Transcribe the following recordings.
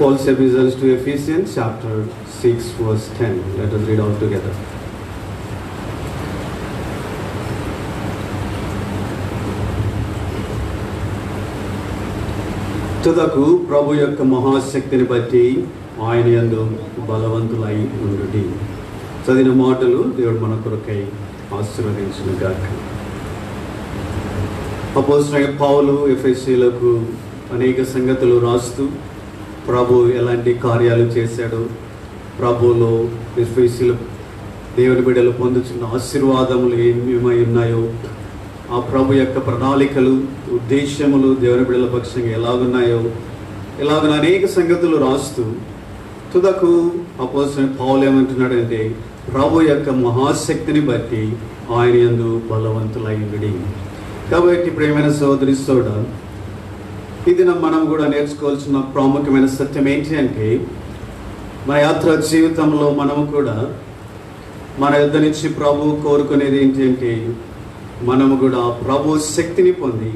Paul's epistles to Ephesians chapter 6 verse 10. Let us read all together. తుదకు ప్రభు యొక్క మహాశక్తిని బట్టి ఆయన యందు బలవంతులై ఉండుడి. చదివిన మాటలు దేవుడు మన కొరకై ఆశీర్వదించును గాక. అపోస్తలుడైన పౌలు ఎఫెసీయులకు అనేక సంగతులు రాస్తూ ప్రభు ఎలాంటి కార్యాలు చేశాడో, ప్రభువులో ఎఫెసీయుల దేవుని బిడ్డలు పొందుతున్న ఆశీర్వాదములు ఏమేమై ఉన్నాయో, ఆ ప్రభు యొక్క ప్రణాళికలు ఉద్దేశములు దేవుని బిడ్డల పక్షంగా ఎలాగున్నాయో, ఇలాగ అనేక సంగతులు రాస్తూ తుదకు అపోస్తలుడైన పౌలు ఏమంటున్నాడంటే, ప్రభు యొక్క మహాశక్తిని బట్టి ఆయన యందు బలవంతులై ఉండుడి. కాబట్టి ప్రియమైన సోదరి సోదరుడా, ఇది మనం కూడా నేర్చుకోవాల్సిన ప్రాముఖ్యమైన సత్యం ఏంటి అంటే, మన యాత్ర జీవితంలో మనము కూడా మన యుద్ధ నుంచి ప్రభు కోరుకునేది ఏంటి అంటే, మనము కూడా ప్రభు శక్తిని పొంది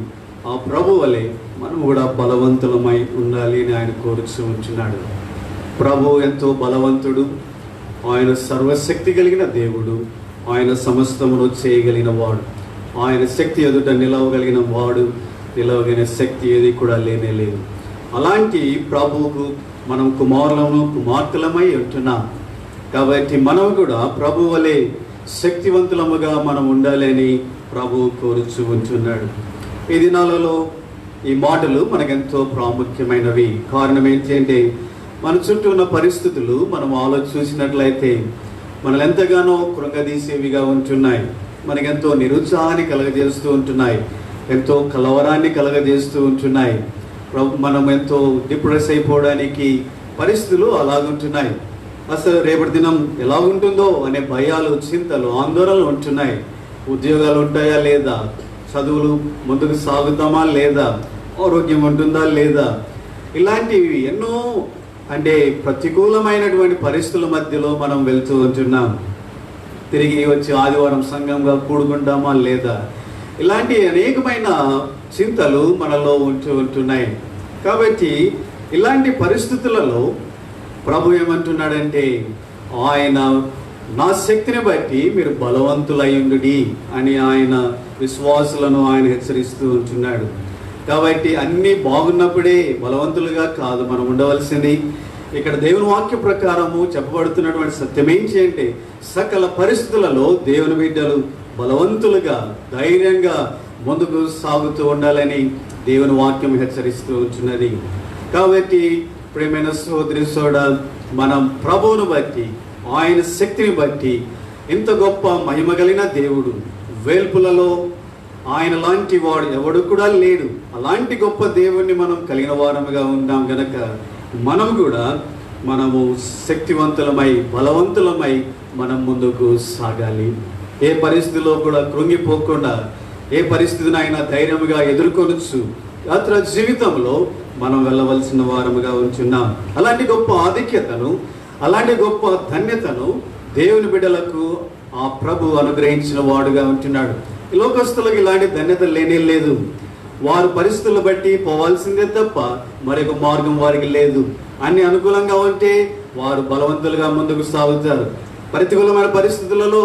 ఆ ప్రభు వలె మనము కూడా బలవంతులమై ఉండాలి అని ఆయన కోరుచూ ఉంటున్నాడు. ప్రభు ఎంతో బలవంతుడు, ఆయన సర్వశక్తి కలిగిన దేవుడు, ఆయన సమస్తమును చేయగలిగిన వాడు, ఆయన శక్తి ఎదుట నిలవగలిగిన వాడు, నిలవగలిగిన శక్తి ఏది కూడా లేనే లేదు. అలాంటి ప్రభువుకు మనం కుమారులము కుమార్తెలమై ఉంటున్నాం. కాబట్టి మనం కూడా ప్రభు వలె శక్తివంతులముగా మనం ఉండాలని ప్రభువు కోరుచూ ఉంటున్నాడు. ఈ దినాలలో ఈ మాటలు మనకెంతో ప్రాముఖ్యమైనవి. కారణం ఏంటి అంటే, మన చుట్టూ ఉన్న పరిస్థితులు మనం చూసినట్లయితే మనల్ని ఎంతగానో కృంగదీసేవిగా ఉంటున్నాయి. మనకెంతో నిరుత్సాహాన్ని కలగజేస్తూ ఉంటున్నాయి, ఎంతో కలవరాన్ని కలగజేస్తూ ఉంటున్నాయి. మనం ఎంతో డిప్రెస్ అయిపోవడానికి పరిస్థితులు అలాగుంటున్నాయి. అసలు రేపటి దినం ఎలా ఉంటుందో అనే భయాలు, చింతలు, ఆందోళనలు ఉంటున్నాయి. ఉద్యోగాలు ఉంటాయా లేదా, చదువులు ముందుకు సాగుతామా లేదా, ఆరోగ్యం ఉంటుందా లేదా, ఇలాంటివి ఎన్నో అంటే ప్రతికూలమైనటువంటి పరిస్థితుల మధ్యలో మనం వెళ్తూ ఉంటున్నాం. తిరిగి వచ్చి ఆదివారం సంఘంగా కూడుకుంటామా లేదా, ఇలాంటి అనేకమైన చింతలు మనలో ఉంటున్నాయి. కాబట్టి ఇలాంటి పరిస్థితులలో ప్రభు ఏమంటున్నాడంటే, ఆయన నా శక్తిని బట్టి మీరు బలవంతులయ్యుండుడి అని ఆయన విశ్వాసులను ఆయన హెచ్చరిస్తూ ఉంటున్నాడు. కాబట్టి అన్నీ బాగున్నప్పుడే బలవంతులుగా కాదు మనం ఉండవలసింది. ఇక్కడ దేవుని వాక్య ప్రకారము చెప్పబడుతున్నటువంటి సత్యం ఏంటి అంటే, సకల పరిస్థితులలో దేవుని బిడ్డలు బలవంతులుగా ధైర్యంగా ముందుకు సాగుతూ ఉండాలని దేవుని వాక్యం హెచ్చరిస్తూ ఉంటున్నది. కాబట్టి ప్రియమైన సోదరి సోదరుడా, మనం ప్రభువును బట్టి, ఆయన శక్తిని బట్టి, ఇంత గొప్ప మహిమ కలిగిన దేవుడు, వేల్పులలో ఆయన లాంటి వాడు ఎవడు కూడా లేడు. అలాంటి గొప్ప దేవుణ్ణి మనం కలిగిన వారముగా ఉన్నాం గనక మనము శక్తివంతులమై బలవంతులమై మనం ముందుకు సాగాలి. ఏ పరిస్థితిలో కూడా కృంగిపోకుండా, ఏ పరిస్థితినైనా ధైర్యముగా ఎదుర్కొనొచ్చు యాత్ర జీవితంలో మనం వెళ్ళవలసిన వారముగా ఉంటున్నాం. అలాంటి గొప్ప ఆధిక్యతను, అలాంటి గొప్ప ధన్యతను దేవుని బిడ్డలకు ఆ ప్రభు అనుగ్రహించిన వాడుగా ఉంటున్నాడు. ఈ లోకస్తులకు ఇలాంటి ధన్యత లేనే లేదు. వారు పరిస్థితులను బట్టి పోవాల్సిందే తప్ప మరొక మార్గం వారికి లేదు. అన్ని అనుకూలంగా ఉంటే వారు బలవంతులుగా ముందుకు సాగుతారు. ప్రతికూలమైన పరిస్థితులలో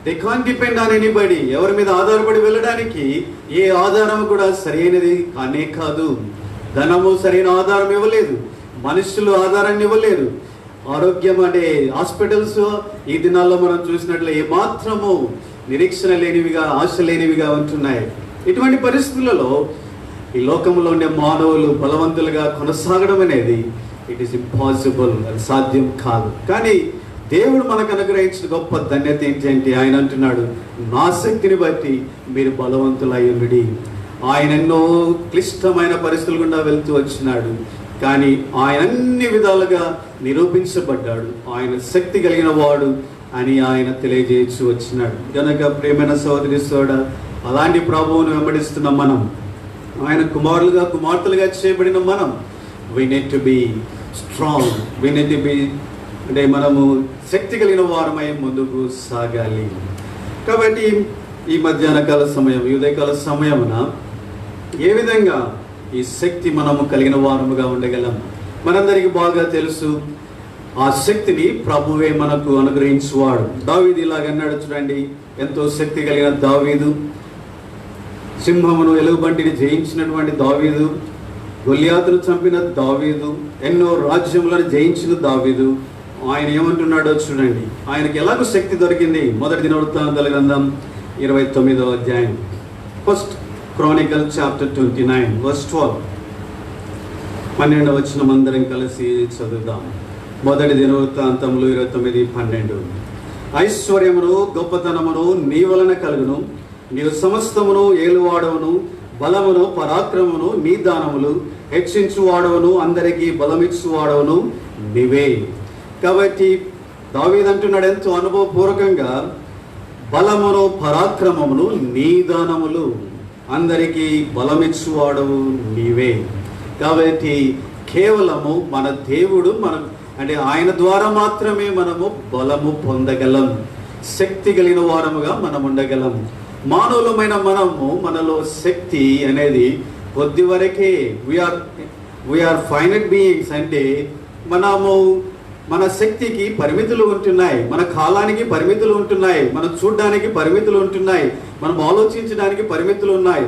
they can't depend on anybody. ఎవరి మీద ఆధారపడి వెళ్ళడానికి ఏ ఆధారం కూడా సరైనది కానే కాదు. ధనము సరైన ఆధారం ఇవ్వలేదు, మనుషులు ఆధారాన్ని ఇవ్వలేరు. ఆరోగ్యం అంటే హాస్పిటల్స్ ఈ దినాల్లో మనం చూసినట్లు ఏమాత్రము నిరీక్షణ లేనివిగా, ఆశ లేనివిగా ఉంటున్నాయి. ఇటువంటి పరిస్థితులలో ఈ లోకంలో ఉండే మానవులు బలవంతులుగా కొనసాగడం అనేది ఇట్ ఈస్ ఇంపాసిబుల్, అది సాధ్యం కాదు. కానీ దేవుడు మనకు అనుగ్రహించిన గొప్ప ధన్యత ఏంటంటే, ఆయన అంటున్నాడు, నా శక్తిని బట్టి మీరు బలవంతులయ్యుండుడి. ఆయన ఎన్నో క్లిష్టమైన పరిస్థితులు గుండా వెళ్తూ వచ్చినాడు, కానీ ఆయన అన్ని విధాలుగా నిరూపించబడ్డాడు. ఆయన శక్తి కలిగిన వాడు అని ఆయన తెలియజేయచ్చు వచ్చినాడు. కనుక ప్రియమైన సోదరి సోదరుడా, అలాంటి ప్రభువును వెంబడిస్తున్న మనం, ఆయన కుమారులుగా కుమార్తెలుగా చేయబడిన మనం, we need to be strong, we need to be అంటే మనము శక్తి కలిగిన వారమై ముందుకు సాగాలి. కాబట్టి ఈ మధ్యాహ్న కాల సమయం, ఉదయకాల సమయమున ఏ విధంగా ఈ శక్తి మనము కలిగిన వారముగా ఉండగలం, మనందరికీ బాగా తెలుసు, ఆ శక్తిని ప్రభువే మనకు అనుగ్రహించువాడు. దావీదు ఇలాగన్నాడు చూడండి, ఎంతో శక్తి కలిగిన దావీదు, సింహమును ఎలుగుబంటిని జయించినటువంటి దావీదు, గొల్యాతును చంపిన దావీదు, ఎన్నో రాజ్యములను జయించిన దావీదు, ఆయన ఏమంటున్నాడో చూడండి. ఆయనకి ఎలాగో శక్తి దొరికింది. మొదటి దినవృత్తాంతాల గ్రంథం 29వ అధ్యాయం, ఫస్ట్ క్రానికల్ చాప్టర్ 29 verse 12. 12వ వచనం అందరం కలిసి చదువుదాం. మొదటి దినవృత్తాంతములు 29:12. ఐశ్వర్యమును గొప్పతనమును నీ వలన కలుగును, నీవు సమస్తమును ఏలువాడవును, బలమును పరాక్రమమును నీ దానములు, హెచ్చించువాడవును, అందరికీ బలమిచ్చువాడవును నీవే. కాబట్టి దావీదు అంటున్నాడు ఎంతో అనుభవపూర్వకంగా, బలమును పరాక్రమమును నీ దానములు, అందరికీ బలమిచ్చువాడవు నీవే. కాబట్టి కేవలము మన దేవుడు అంటే ఆయన ద్వారా మాత్రమే మనము బలము పొందగలం, శక్తి కలిగిన వారముగా మనం ఉండగలం. మానవులమైన మనలో శక్తి అనేది కొద్ది వరకే. We are finite beings. అంటే మన శక్తికి పరిమితులు ఉంటున్నాయి, మన కాలానికి పరిమితులు ఉంటున్నాయి, మనం చూడడానికి పరిమితులు ఉంటున్నాయి, మనం ఆలోచించడానికి పరిమితులు ఉన్నాయి.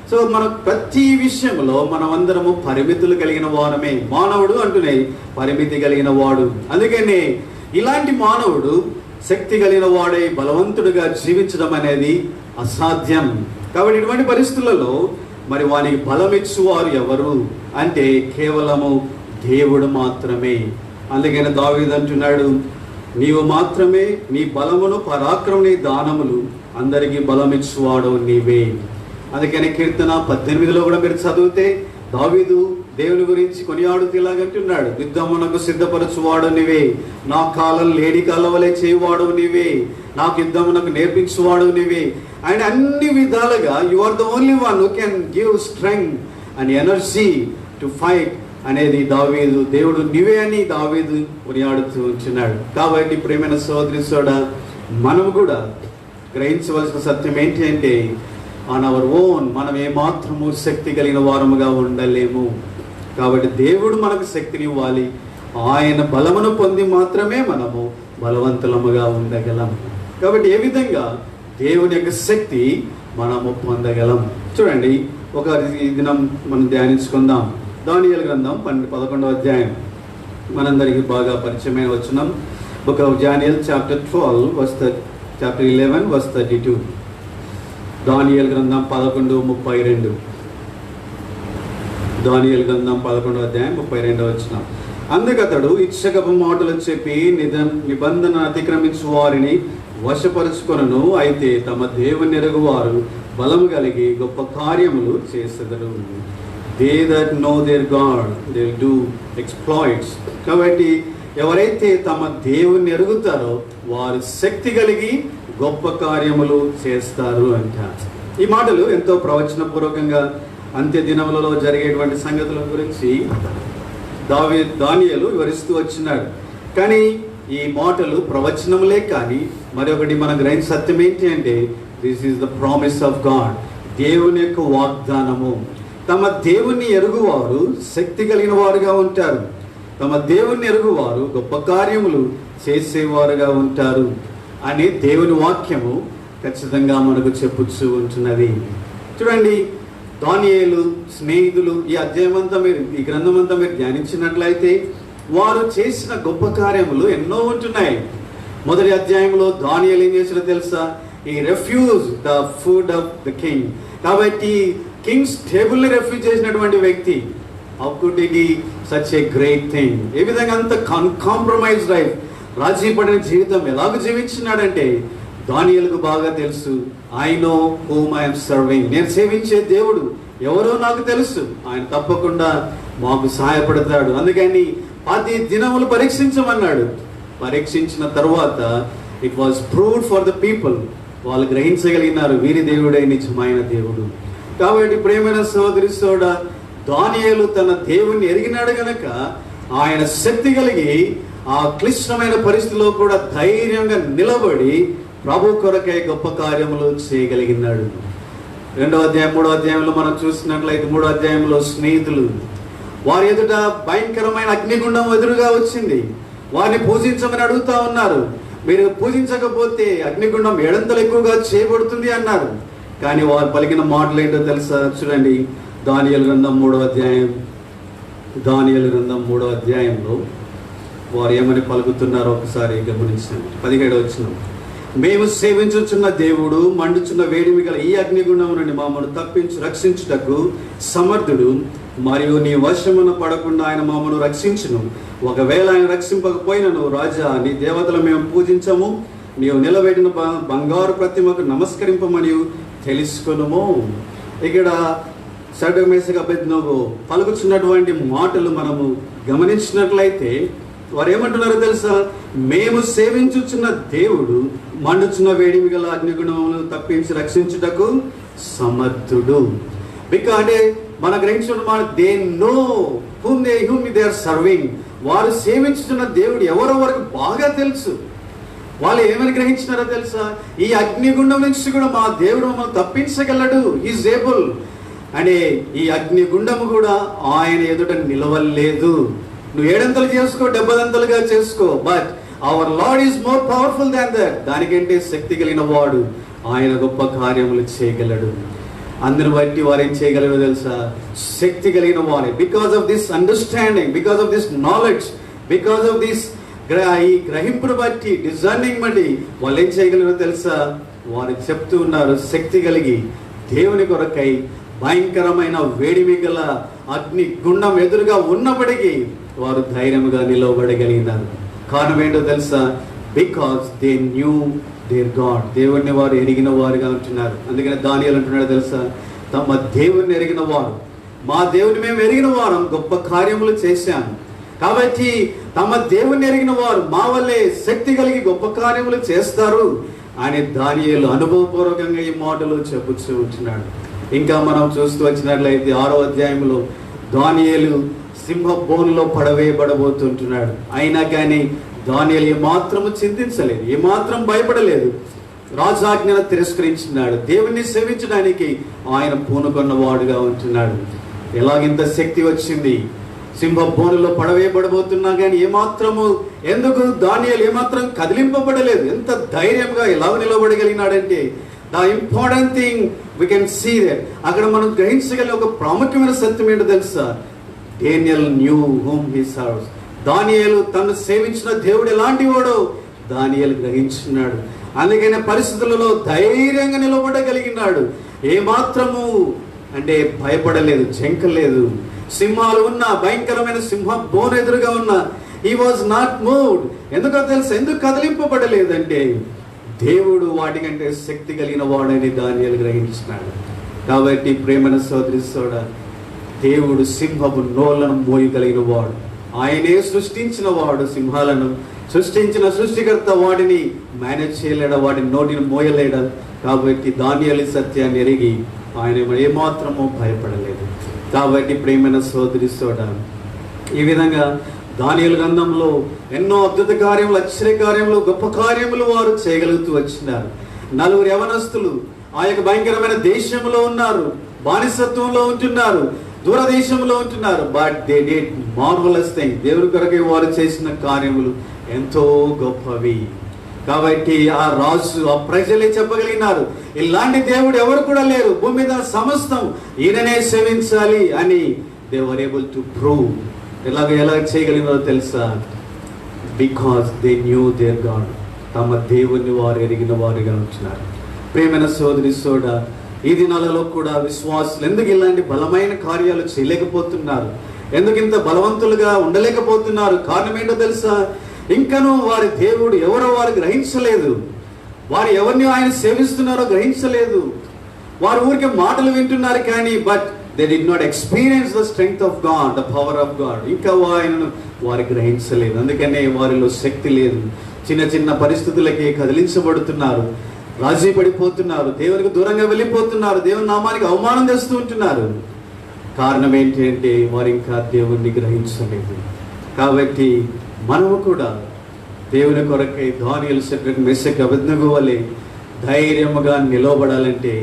సో మన ప్రతి విషయంలో మనమందరము పరిమితులు కలిగిన వారమే. మానవుడు అంటున్నాయి పరిమితి కలిగిన వాడు. అందుకనే ఇలాంటి మానవుడు శక్తి కలిగిన వాడై బలవంతుడిగా జీవించడం అనేది అసాధ్యం. కాబట్టి ఇటువంటి పరిస్థితులలో మరి వానికి బలమిచ్చువారు ఎవరు అంటే కేవలము దేవుడు మాత్రమే. అందుకని దావీదు అంటున్నాడు, నీవు మాత్రమే, నీ బలమును పరాక్రమం నీ దానములు, అందరికీ బలమిచ్చువాడు నీవే. అందుకని కీర్తన 18లో కూడా మీరు చదివితే దావీదు దేవుని గురించి కొనియాడుతూ ఇలాగంటున్నాడు, యుద్ధమునకు సిద్ధపరచువాడు నీవే, నా కాలం లేడి కాలవలే చేయువాడు నీవే, నాకు యుద్ధమునకు నేర్పించువాడు నీవే. అండ్ అన్ని విధాలుగా you are the only one who can give strength and energy to fight అనేది దావీదు, దేవుడు నీవే అని దావీదు కొనియాడుతూ ఉంటున్నాడు. కాబట్టి ప్రేమైన సోదరి సోడా, మనం కూడా గ్రహించవలసిన సత్యం ఏంటి అంటే, ఆన్ అవర్ ఓన్ మనం ఏమాత్రము శక్తి కలిగిన వారముగా ఉండలేము. కాబట్టి దేవుడు మనకు శక్తిని ఇవ్వాలి. ఆయన బలమును పొంది మాత్రమే మనము బలవంతులముగా ఉండగలం. కాబట్టి ఏ విధంగా దేవుని యొక్క శక్తి మనము పొందగలం చూడండి. ఒక దినం మనం ధ్యానించుకుందాం. దానియేలు గ్రంథం 11వ అధ్యాయం మనందరికీ బాగా పరిచయమైన వచనం. Book of Daniel chapter 11 verse 32. దానియేలు గ్రంథం 11:32. దానియేలు గ్రంథం 11వ అధ్యాయం 32వ వచనం. అందుకతడు ఇచ్చకపు మాటలు చెప్పి నిబంధన అతిక్రమించు వారిని వశపరుచుకొనను, అయితే తమ దేవుని ఎరుగువారు బలము కలిగి గొప్ప కార్యములు చేసెదరు. They that know their God, they will do exploits. కాబట్టి ఎవరైతే తమ దేవుని ఎరుగుతారో వారు శక్తి కలిగి గొప్ప కార్యములు చేస్తారు అంట. ఈ మాటలు ఎంతో ప్రవచనపూర్వకంగా అంత్య దినములలో జరిగేటువంటి సంగతుల గురించి దానియేలు వివరిస్తూ వచ్చినాడు. కానీ ఈ మాటలు ప్రవచనములే కానీ మరొకటి మన గ్రహించ సత్యం ఏంటి అంటే, this is the promise of God, దేవుని యొక్క వాగ్దానము. తమ దేవుణ్ణి ఎరుగువారు శక్తి కలిగిన వారుగా ఉంటారు, తమ దేవుణ్ణి ఎరుగువారు గొప్ప కార్యములు చేసేవారుగా ఉంటారు అని దేవుని వాక్యము ఖచ్చితంగా మనకు చెప్పుచ్చు ఉంటున్నది. చూడండి, దానియేలు స్నేహితులు ఈ అధ్యాయమంతా ఈ గ్రంథమంతా మీరు ధ్యానించినట్లయితే వారు చేసిన గొప్ప కార్యములు ఎన్నో ఉంటున్నాయి. మొదటి అధ్యాయంలో దానియేలు ఏం చేసినా తెలుసా? ఈ refuse the food of the king. కాబట్టి కింగ్స్ టేబుల్ని రెఫ్యూజ్ చేసినటువంటి వ్యక్తి. How could it be such a great thing? ఏ విధంగా అంత కాంప్రమైజ్ లైఫ్, రాజీ పడిన జీవితం ఎలాగ జీవించినాడంటే దానియేలుకు బాగా తెలుసు. I know whom I am serving. నేను సేవించే దేవుడు ఎవరో నాకు తెలుసు, ఆయన తప్పకుండా మాకు సహాయపడతాడు. అందుకని 10 దినములు పరీక్షించమన్నాడు. పరీక్షించిన తర్వాత it was proved for the people. వాళ్ళు గ్రహించగలిగినారు వీరి దేవుడే నిజమైన దేవుడు. కాబట్టి ప్రేమైన సోదరి సోడా, దానియేలు తన దేవుణ్ణి ఎరిగినాడు గనక ఆయన శక్తి కలిగి ఆ క్లిష్టమైన పరిస్థితిలో కూడా ధైర్యంగా నిలబడి ప్రభు కొరకై గొప్ప కార్యములు చేయగలిగినాడు. 2వ అధ్యాయం 3వ అధ్యాయంలో మనం చూసినట్లయితే 3వ అధ్యాయంలో స్నేహితులు వారి ఎదుట భయంకరమైన అగ్నిగుండం ఎదురుగా వచ్చింది. వారిని పూజించమని అడుగుతా ఉన్నారు. మీరు పూజించకపోతే అగ్నిగుండం ఏడంతలు ఎక్కువగా చేయబడుతుంది అన్నారు. కానీ వారు పలికిన మాటలు ఏంటో తెలుసా? చూడండి, దానియేలు గ్రంథం 3వ అధ్యాయం, దానియేలు గ్రంథం 3వ అధ్యాయంలో వారు ఏమని పలుకుతున్నారో ఒకసారి గమనించండి. 17వ వచనం, మేము సేవించుచున్న దేవుడు మండుచున్న వేడిమి గల ఈ అగ్నిగుండం నుండి మమ్మను తప్పించి రక్షించుటకు సమర్థుడు, మరియు నీ వశమున పడకుండా ఆయన మమ్మను రక్షించును. ఒకవేళ ఆయన రక్షింపకపోయినను, రాజా నీ దేవతలు మేము పూజించము, నీవు నిలబెట్టిన బంగారు ప్రతిమకు నమస్కరింపమని తెలుసుకొనుము. ఇక్కడ షడ్రక్ మేషక్ అబేద్నెగో పలుకుచున్నటువంటి మాటలు మనము గమనించినట్లయితే వారు ఏమంటున్నారో తెలుసా? మేము సేవించుచున్న దేవుడు మండుచున్న వేడిమి గల అగ్నిగుణములను తప్పించి రక్షించుటకు సమర్థుడు. అంటే మన గ్రహించిన మాట, they know whom they are serving. వారు సేవించుతున్న దేవుడు ఎవరో వారికి బాగా తెలుసు. వాళ్ళు ఏమని గ్రహించినారో తెలుసా? ఈ అగ్నిగుండం నుంచి కూడా మా దేవుడు మమ్మల్ని తప్పించగలడు, ఈజ్ ఏబుల్ అనే ఈ అగ్నిగుండము కూడా ఆయన ఎదుట నిలవలేదు. నువ్వు 7 చేసుకో, 70 చేసుకో, but our Lord is more powerful than that. దానికంటే శక్తి కలిగిన వాడు, ఆయన గొప్ప కార్యములు చేయగలడు. అందరిని బట్టి వారు ఏం చేయగలరో తెలుసా? శక్తి కలిగిన వారే. Because of this understanding, because of this knowledge, because of this ఈ గ్రహింపును బట్టి, డిజర్నింగ్ బట్టి వాళ్ళు ఏం చేయగలరో తెలుసా? వారు చెప్తూ ఉన్నారు, శక్తి కలిగి దేవుని కొరకై భయంకరమైన వేడిమి గల అగ్ని గుండం ఎదురుగా ఉన్నప్పటికీ వారు ధైర్యంగా నిలవబడగలిగినారు. కారణం ఏంటో తెలుసా? Because they knew their God. దేవుణ్ణి వారు ఎరిగిన వారుగా ఉంటున్నారు. అందుకని దానియేలు అంటున్నాడు తెలుసా? తమ దేవుణ్ణి ఎరిగిన వారు, మా దేవుని మేము ఎరిగిన వారం, గొప్ప కార్యములు చేశాను. కాబట్టి తమ దేవుణ్ణి ఎరిగిన వారు మా వల్లే శక్తి కలిగి గొప్ప కార్యములు చేస్తారు అని దానియేలు అనుభవపూర్వకంగా ఈ మాటలు చెప్పుతూ ఉంటున్నాడు. ఇంకా మనం చూస్తూ వచ్చినట్లయితే 6వ అధ్యాయంలో దానియేలు సింహ బోనులో పడవేయబడబోతుంటున్నాడు. అయినా కానీ దానియేలు ఏమాత్రము చింతించలేదు, ఏమాత్రం భయపడలేదు. రాజాజ్ఞను తిరస్కరించినాడు. దేవుణ్ణి సేవించడానికి ఆయన పూనుకొన్నవాడుగా ఉంటున్నాడు. ఎలాగింత శక్తి వచ్చింది? సింహ బోనులో పడవేయబడబోతున్నా కానీ ఏమాత్రము, ఎందుకు దానియేలు ఏమాత్రం కదిలింపబడలేదు? ఎంత ధైర్యంగా ఎలా నిలబడగలిగినాడంటే, the important thing we can see that, అక్కడ మనం గ్రహించగలిగే ఒక ప్రాముఖ్యమైన సత్యం ఏంటో తెలుసా? Daniel knew whom he serves. Daniyelu తను సేవించిన దేవుడు ఎలాంటి వాడో దానియేలు గ్రహించున్నాడు. అందుకనే పరిస్థితులలో ధైర్యంగా నిలబడగలిగినాడు. ఏమాత్రము అంటే భయపడలేదు, జంకలేదు. సింహాలు ఉన్న, భయంకరమైన సింహ బోన్ ఎదురుగా ఉన్న, హీ వాజ్ నాట్ మూవ్డ్. ఎందుకో తెలుసు, ఎందుకు కదిలింపబడలేదంటే దేవుడు వాటికంటే శక్తి కలిగిన వాడని దానియేలు గ్రహించినాడు. కాబట్టి ప్రేమైన సోదరి సోదరుడా, దేవుడు సింహపు నోళ్లను మోయగలిగిన వాడు. ఆయనే సృష్టించిన వాడు. సింహాలను సృష్టించిన సృష్టికర్త వాడిని మేనేజ్ చేయలేడా? వాడిని నోటిని మోయలేడా? కాబట్టి దానియేలు సత్యాన్ని ఎరిగి ఆయన ఏమాత్రమో భయపడలేదు. కాబట్టి ప్రేమైన సోదరి సోదరుడా, ఈ విధంగా దానియేలు గ్రంథంలో ఎన్నో అద్భుత కార్యములు, ఆశ్చర్య కార్యములు, గొప్ప కార్యములు వారు చేయగలుగుతూ వచ్చినారు. 4 యవనస్తులు ఆ యొక్క భయంకరమైన దేశంలో ఉన్నారు, బానిసత్వంలో ఉంటున్నారు, దూరదేశంలో ఉంటున్నారు. But they did marvellous thing. దేవుని కొరకే వారు చేసిన కార్యములు ఎంతో గొప్పవి. కాబట్టి ఆ రాజు, ఆ ప్రజలే చెప్పగలిగినారు, ఇలాంటి దేవుడు ఎవరు కూడా లేరు భూమి మీద, సమస్తం ఈయననే సేవించాలి అని. They were able to prove. ఎలా చేయగలిగినారో తెలుసా? Because they knew their God. తమ దేవుని వారు ఎరిగిన వారుగా ఉంటున్నారు. ప్రేమైన సోదరి సోదరుడా, ఈ దినాలలో కూడా విశ్వాసులు ఎందుకు ఇలాంటి బలమైన కార్యాలు చేయలేకపోతున్నారు? ఎందుకు ఇంత బలవంతులుగా ఉండలేకపోతున్నారు? కారణం ఏంటో తెలుసా? ఇంకనూ వారి దేవుడు ఎవరో వారు గ్రహించలేదు. వారు ఎవరిని ఆయన సేవిస్తున్నారో గ్రహించలేదు. వారు ఊరికే మాటలు వింటున్నారు కానీ, but they did not experience the strength of God, the power of God. ఇంకా ఆయనను వారు గ్రహించలేదు. అందుకనే వారిలో శక్తి లేదు. చిన్న చిన్న పరిస్థితులకి కదిలించబడుతున్నారు, రాజీ పడిపోతున్నారు, దేవునికి దూరంగా వెళ్ళిపోతున్నారు, దేవుని నామానికి అవమానం తెస్తూ ఉంటున్నారు. కారణం ఏంటి అంటే వారు ఇంకా దేవుణ్ణి గ్రహించలేదు. కాబట్టి మనము కూడా దేవుని కొరకై దానియేలు, షడ్రక్, మేషక్, అబేద్నెగో వలె ధైర్యముగా నిలవబడాలంటే,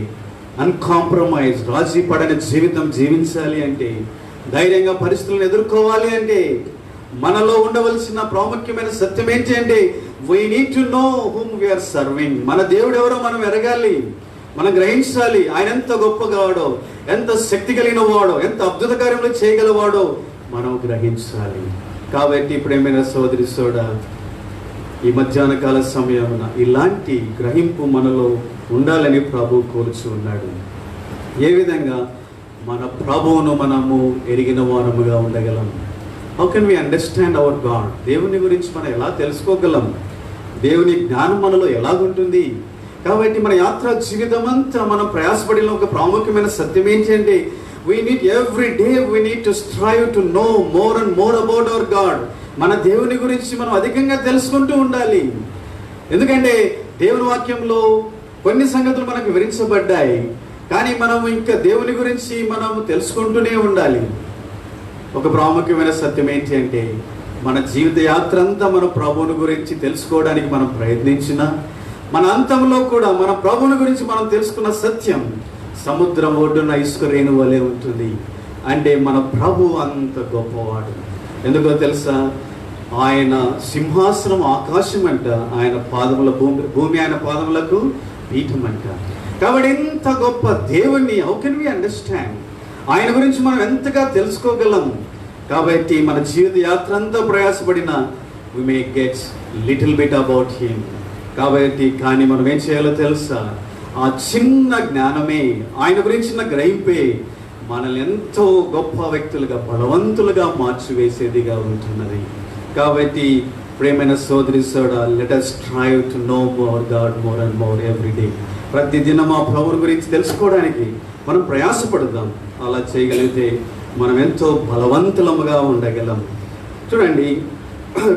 అన్కాంప్రమైజ్, రాజీ పడని జీవితం జీవించాలి అంటే ధైర్యంగా పరిస్థితులను ఎదుర్కోవాలి అంటే మనలో ఉండవలసిన ప్రాముఖ్యమైన సత్యం ఏంటి అంటే we need to know whom we are serving. మన దేవుడు ఎవరో మనం ఎరగాలి, మనం గ్రహించాలి. ఆయన ఎంత గొప్పగాడో, ఎంత శక్తి కలిగిన వాడో, ఎంత అద్భుత కార్యములు చేయగలవాడో మనం గ్రహించాలి. కాబట్టి ఇప్పుడు ఏమైనా సోదరి సోడా, ఈ మధ్యాహ్న కాల సమయమున ఇలాంటి గ్రహింపు మనలో ఉండాలని ప్రభు కోరుచు ఉన్నాడు. ఏ విధంగా మన ప్రభువును మనము ఎరిగిన వారముగా ఉండగలం? How can we understand our God? దేవుని గురించి మనం ఎలా తెలుసుకోగలం? దేవుని జ్ఞానం మనలో ఎలాగుంటుంది? కాబట్టి మన యాత్రా జీవితం అంతా మనం ప్రయాసపడిన ఒక ప్రాముఖ్యమైన సత్యం ఏంటంటే we need every day we need to strive to know more and more about our God. మన దేవుని గురించి మనం అధికంగా తెలుసుకుంటూ ఉండాలి. ఎందుకంటే దేవుని వాక్యంలో కొన్ని సంగతులు మనకు వివరించబడ్డాయి, కానీ మనం ఇంకా దేవుని గురించి మనం తెలుసుకుంటూనే ఉండాలి. ఒక ప్రాముఖ్యమైన సత్యం ఏంటి అంటే మన జీవిత యాత్ర అంతా మన ప్రభువుని గురించి తెలుసుకోవడానికి మనం ప్రయత్నించినా మన అంతంలో కూడా మన ప్రభువుని గురించి మనం తెలుసుకున్న సత్యం సముద్రం ఒడ్డున ఇసుక రేణు వలె ఉంటుంది. అంటే మన ప్రభు అంత గొప్పవాడు. ఎందుకో తెలుసా? ఆయన సింహాసనం ఆకాశం అంట, ఆయన పాదముల భూమి ఆయన పాదములకు పీఠం అంట. కాబట్టి ఎంత గొప్ప దేవుణ్ణి హౌ కెన్ వి అండర్స్టాండ్? ఆయన గురించి మనం ఎంతగా తెలుసుకోగలం? కాబట్టి మన జీవిత యాత్ర అంతా ప్రయాసపడిన we may get little bit about him. కాబట్టి కానీ మనం ఏం చేయాలో తెలుసా? ఆ చిన్న జ్ఞానమే, ఆయన గురించిన గ్రహింపే మనల్ని ఎంతో గొప్ప వ్యక్తులుగా, బలవంతులుగా మార్చివేసేదిగా ఉంటున్నది. కాబట్టి ప్రేమైన సోదరి soda, let us strive to know more God more and more every day. ప్రతి దినం ఆ ప్రభువుని గురించి తెలుసుకోవడానికి మనం ప్రయాసపడదాం. అలా చేయగలిగితే మనం ఎంతో బలవంతులముగా ఉండగలం. చూడండి,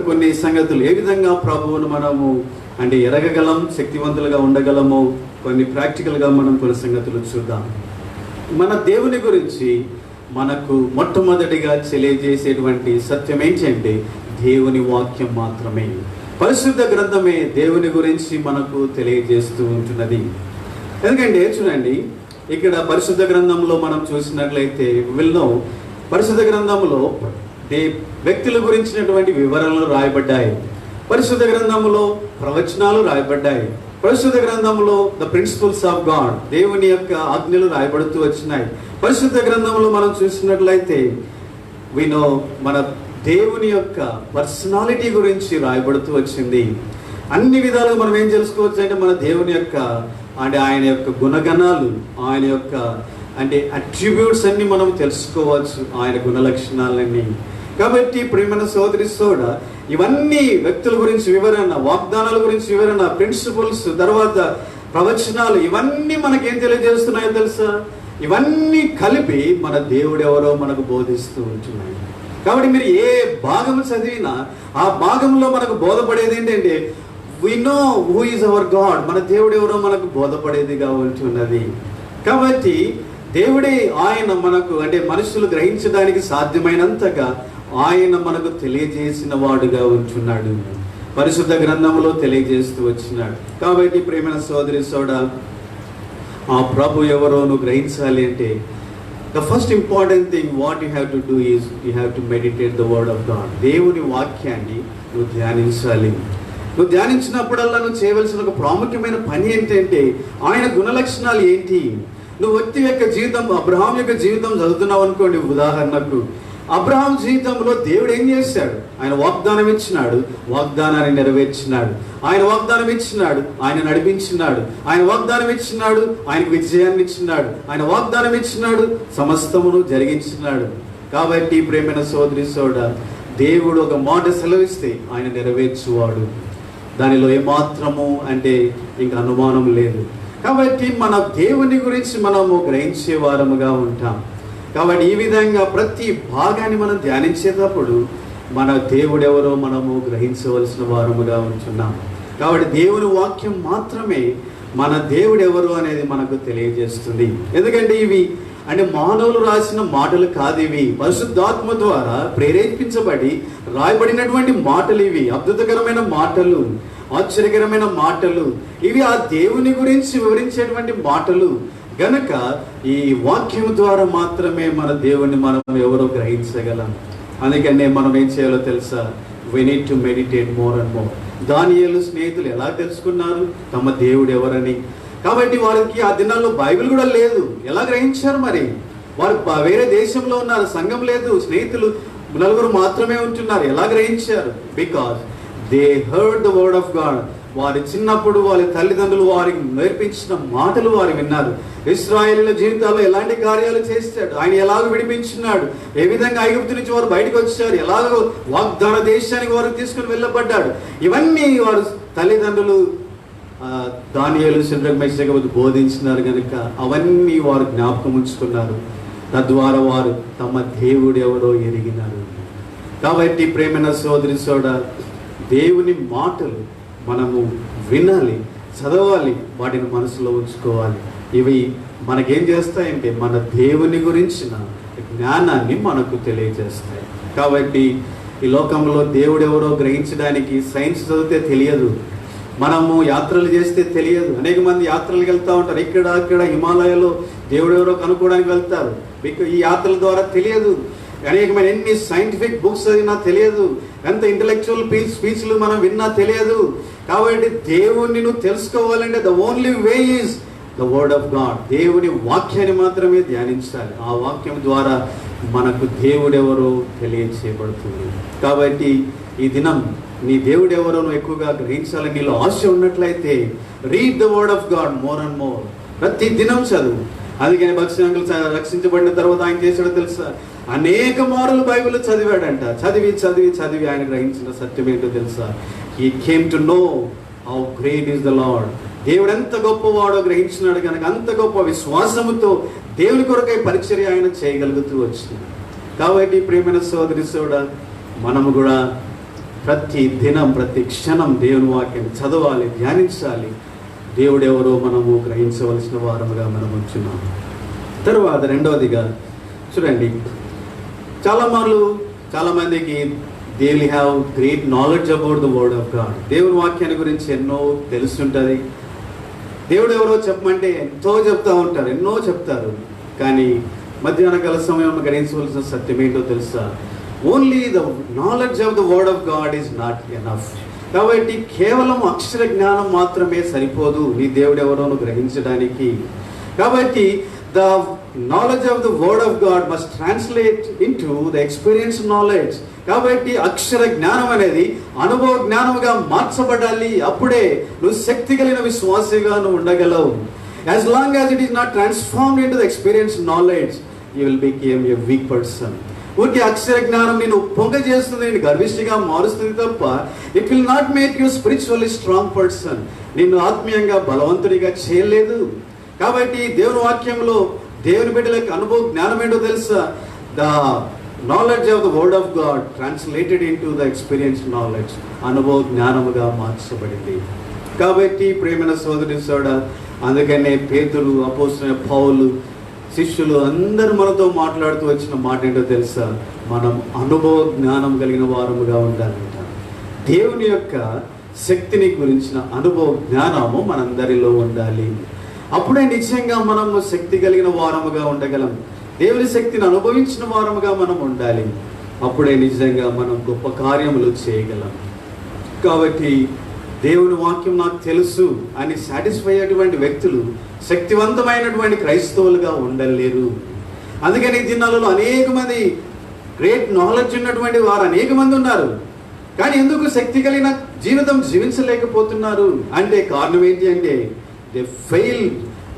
కొన్ని సంగతులు ఏ విధంగా ప్రభువును మనము అంటే ఎరగగలం, శక్తివంతులుగా ఉండగలము, కొన్ని ప్రాక్టికల్గా మనం కొన్ని సంగతులు చూద్దాం. మన దేవుని గురించి మనకు మొట్టమొదటిగా తెలియజేసేటువంటి సత్యం ఏంటంటే దేవుని వాక్యం మాత్రమే. పరిశుద్ధ గ్రంథమే దేవుని గురించి మనకు తెలియజేస్తూ ఉంటున్నది. ఎందుకంటే చూడండి, ఇక్కడ పరిశుద్ధ గ్రంథంలో మనం చూసినట్లయితే పరిశుద్ధ గ్రంథంలో వ్యక్తుల గురించినటువంటి వివరాలు రాయబడ్డాయి. పరిశుద్ధ గ్రంథంలో ప్రవచనాలు రాయబడ్డాయి. పరిశుద్ధ గ్రంథంలో ద ప్రిన్సిపల్స్ ఆఫ్ గాడ్, దేవుని యొక్క ఆజ్ఞలు రాయబడుతూ వచ్చినాయి. పరిశుద్ధ గ్రంథంలో మనం చూసినట్లయితే మన దేవుని యొక్క పర్సనాలిటీ గురించి రాయబడుతూ వచ్చింది. అన్ని విధాలుగా మనం ఏం తెలుసుకోవచ్చు అంటే మన దేవుని యొక్క అంటే ఆయన యొక్క గుణగణాలు, ఆయన యొక్క అంటే అట్రిబ్యూట్స్ అన్ని మనం తెలుసుకోవచ్చు, ఆయన గుణలక్షణాలన్నీ. కాబట్టి ప్రియమైన సోదరి సోడా, ఇవన్నీ వ్యక్తుల గురించి వివరణ, వాగ్దానాల గురించి వివరణ, ప్రిన్సిపల్స్, తర్వాత ప్రవచనాలు, ఇవన్నీ మనకేం తెలియజేస్తున్నాయో తెలుసా? ఇవన్నీ కలిపి మన దేవుడు ఎవరో మనకు బోధిస్తూ ఉంటున్నాయి. కాబట్టి మీరు ఏ భాగం చదివినా ఆ భాగంలో మనకు బోధపడేది ఏంటంటే we know who is our God. మన దేవుడు ఎవరో మనకు బోధపడేదిగా ఉంటున్నది. కాబట్టి దేవుడే ఆయన మనకు అంటే మనుషులు గ్రహించడానికి సాధ్యమైనంతగా ఆయన మనకు తెలియజేసిన వాడుగా ఉంటున్నాడు. పరిశుద్ధ గ్రంథంలో తెలియజేస్తూ వచ్చినాడు. కాబట్టి ప్రేమైన సోదరి సోడా, ఆ ప్రభు ఎవరో నువ్వు గ్రహించాలి అంటే the first important thing what you have to do is you have to meditate the word of God. దేవుని వాక్యాన్ని నువ్వు ధ్యానించాలి. నువ్వు ధ్యానించినప్పుడల్లా నువ్వు చేయవలసిన ఒక ప్రాముఖ్యమైన పని ఏంటంటే ఆయన గుణలక్షణాలు ఏంటి. నువ్వు వ్యక్తి యొక్క జీవితం, అబ్రహాం యొక్క జీవితం చదువుతున్నావు అనుకోండి. ఉదాహరణకు అబ్రహాం జీవితంలో దేవుడు ఏం చేశాడు? ఆయన వాగ్దానం ఇచ్చినాడు, వాగ్దానాన్ని నెరవేర్చినాడు. ఆయన వాగ్దానం ఇచ్చినాడు, ఆయన నడిపించినాడు. ఆయన వాగ్దానం ఇచ్చినాడు, ఆయనకు విజయాన్ని ఇచ్చినాడు. ఆయన వాగ్దానం ఇచ్చినాడు, సమస్తమును జరిగించినాడు. కాబట్టి ప్రేమైన సోదరి సోడా, దేవుడు ఒక మాట సెలవిస్తే ఆయన నెరవేర్చువాడు. దానిలో ఏమాత్రము అంటే ఇంకా అనుమానం లేదు. కాబట్టి మన దేవుని గురించి మనము గ్రహించే వారముగా ఉంటాం. కాబట్టి ఈ విధంగా ప్రతి భాగాన్ని మనం ధ్యానించేటప్పుడు మన దేవుడు ఎవరో మనము గ్రహించవలసిన వారముగా ఉంటున్నాం. కాబట్టి దేవుని వాక్యం మాత్రమే మన దేవుడు ఎవరు అనేది మనకు తెలియజేస్తుంది. ఎందుకంటే ఇవి అంటే మానవులు రాసిన మాటలు కాదు, ఇవి పరిశుద్ధాత్మ ద్వారా ప్రేరేపించబడి రాయబడినటువంటి మాటలు. ఇవి అద్భుతకరమైన మాటలు, ఆశ్చర్యకరమైన మాటలు. ఇవి ఆ దేవుని గురించి వివరించేటువంటి మాటలు. గనక ఈ వాక్యం ద్వారా మాత్రమే మన దేవుణ్ణి మనం ఎవరో గ్రహించగలం. అందుకనే మనం ఏం చేయాలో తెలుసా? we need to meditate more and more. దానియేలు స్నేహితులు ఎలా తెలుసుకున్నారు తమ దేవుడు ఎవరని? కాబట్టి వారికి ఆ దినాల్లో బైబిల్ కూడా లేదు. ఎలా గ్రహించారు మరి? వారు వేరే దేశంలో ఉన్నారు, సంఘం లేదు, స్నేహితులు నలుగురు మాత్రమే ఉంటున్నారు. ఎలా గ్రహించారు? Because they heard the word of God. వారి చిన్నప్పుడు వారి తల్లిదండ్రులు వారికి నేర్పించిన మాటలు వారు విన్నారు. ఇశ్రాయేలీయుల జీవితాల్లో ఎలాంటి కార్యాలు చేస్తాడు, ఆయన ఎలాగ విడిపించున్నాడు, ఏ విధంగా ఐగుప్తు నుంచి వారు బయటకు వచ్చారు, ఎలాగో వాగ్దాన దేశానికి వారు తీసుకుని వెళ్ళబడ్డాడు, ఇవన్నీ వారు తల్లిదండ్రులు దానియేలు, షద్రక్, మేషక్ బోధించినారు కనుక అవన్నీ వారు జ్ఞాపకం ఉంచుకున్నారు. తద్వారా వారు తమ దేవుడు ఎవరో ఎరిగినారు. కాబట్టి ప్రేమైన సోదరి సోదరుడా, దేవుని మాటలు మనము వినాలి, చదవాలి, వాటిని మనసులో ఉంచుకోవాలి. ఇవి మనకేం చేస్తాయంటే మన దేవుని గురించిన జ్ఞానాన్ని మనకు తెలియజేస్తాయి. కాబట్టి ఈ లోకంలో దేవుడు ఎవరో గ్రహించడానికి సైన్స్ చదివితే తెలియదు, మనము యాత్రలు చేస్తే తెలియదు. అనేక మంది యాత్రలకు వెళ్తూ ఉంటారు, ఇక్కడ అక్కడ హిమాలయాల్లో దేవుడు ఎవరో కనుక్కోవడానికి వెళ్తారు. ఈ యాత్రల ద్వారా తెలియదు. అనేకమైన ఎన్ని సైంటిఫిక్ బుక్స్ చదివినా తెలియదు, ఎంత ఇంటలెక్చువల్ స్పీచ్లు మనం విన్నా తెలియదు. కాబట్టి దేవుణ్ణి నువ్వు తెలుసుకోవాలంటే the only way is the word of God. దేవుని వాక్యాన్ని మాత్రమే ధ్యానించాలి. ఆ వాక్యం ద్వారా మనకు దేవుడెవరో తెలియచేయబడుతుంది. కాబట్టి ఈ దినం నీ దేవుడెవరో నువ్వు ఎక్కువగా గ్రహించాలని నీలో ఆశ ఉన్నట్లయితే read the word of God more and more. ప్రతి దినం చదువు. అందుకని భక్తులు రక్షించబడిన తర్వాత ఆయన చేసాడో తెలుసా? అనేక మారులు బైబిల్ చదివాడంట. చదివి చదివి చదివి ఆయన గ్రహించిన సత్యం ఏంటో తెలుసా? He came to know how great is the Lord. దేవుడు ఎంత గొప్పవాడో గ్రహించినాడు కనుక అంత గొప్ప విశ్వాసముతో దేవుని కొరకై పరిచర్య ఆయన చేయగలుగుతూ వచ్చింది. కాబట్టి ప్రియమైన సోదరి సోదరుడా, మనము కూడా ప్రతి దినం ప్రతి క్షణం దేవుని వాక్యాన్ని చదవాలి, ధ్యానించాలి. దేవుడెవరో మనము గ్రహించవలసిన వారముగా మనం ఉంచున్నాం. తరువాత రెండవదిగా చూడండి, చాలామందికి they will have great knowledge about the word of God. దేవుని వాక్యాన్ని గురించి ఎన్నో తెలుసుంటుంది. దేవుడు ఎవరో చెప్పమంటే ఎంతో చెప్తూ ఉంటారు, ఎన్నో చెప్తారు. కానీ మధ్యాహ్న కాల సమయంలో గ్రహించవలసిన సత్యం ఏంటో తెలుసా? Only the knowledge of the word of God is not enough. కాబట్టి కేవలం అక్షర జ్ఞానం మాత్రమే సరిపోదు నీ దేవుడు ఎవరో గ్రహించడానికి. కాబట్టి the knowledge of the word of God must translate into the experience knowledge. కాబట్టి అక్షర జ్ఞానం అనేది అనుభవ జ్ఞానముగా మార్చబడాలి. అప్పుడే నువ్వు శక్తి కలిగిన విశ్వాసిగా నువ్వు ఉండగలవు. As long as it is not transformed into the experience knowledge, you will became a weak person. ఊరికి అక్షర జ్ఞానం నేను పొంగ చేస్తుంది, నేను గర్విష్టిగా మారుస్తుంది తప్ప it will not make you spiritually strong person. నిన్ను ఆత్మీయంగా బలవంతుడిగా చేయలేదు. కాబట్టి దేవుని వాక్యంలో దేవుని బిడ్డలకు అనుభవ జ్ఞానం ఏంటో తెలుసా? The knowledge of the word of God translated into the experience knowledge, అనుభవ జ్ఞానముగా మార్చబడింది. కాబట్టి ప్రేమైన సోదరి సోదరుడా, అందుకనే పేతురు, అపోస్తలుడైన పౌలు, శిష్యులు అందరూ మనతో మాట్లాడుతూ వచ్చిన మాట ఏంటో తెలుసా? మనం అనుభవ జ్ఞానం కలిగిన వారముగా ఉండాలంట. దేవుని యొక్క శక్తిని గురించిన అనుభవ జ్ఞానము మనందరిలో ఉండాలి. అప్పుడే నిజంగా మనం శక్తి కలిగిన వారముగా ఉండగలం. దేవుని శక్తిని అనుభవించిన వారముగా మనం ఉండాలి. అప్పుడే నిజంగా మనం గొప్ప కార్యములు చేయగలం. కాబట్టి దేవుని వాక్యం నాకు తెలుసు అని సాటిస్ఫై అయ్యేటువంటి వ్యక్తులు శక్తివంతమైనటువంటి క్రైస్తవులుగా ఉండలేరు. అందుకని ఈ దినాలలో అనేక మంది గ్రేట్ నాలెడ్జ్ ఉన్నటువంటి వారు అనేక మంది ఉన్నారు. కానీ ఎందుకు శక్తి కలిగిన జీవితం జీవించలేకపోతున్నారు అంటే కారణం ఏంటి అంటే they fail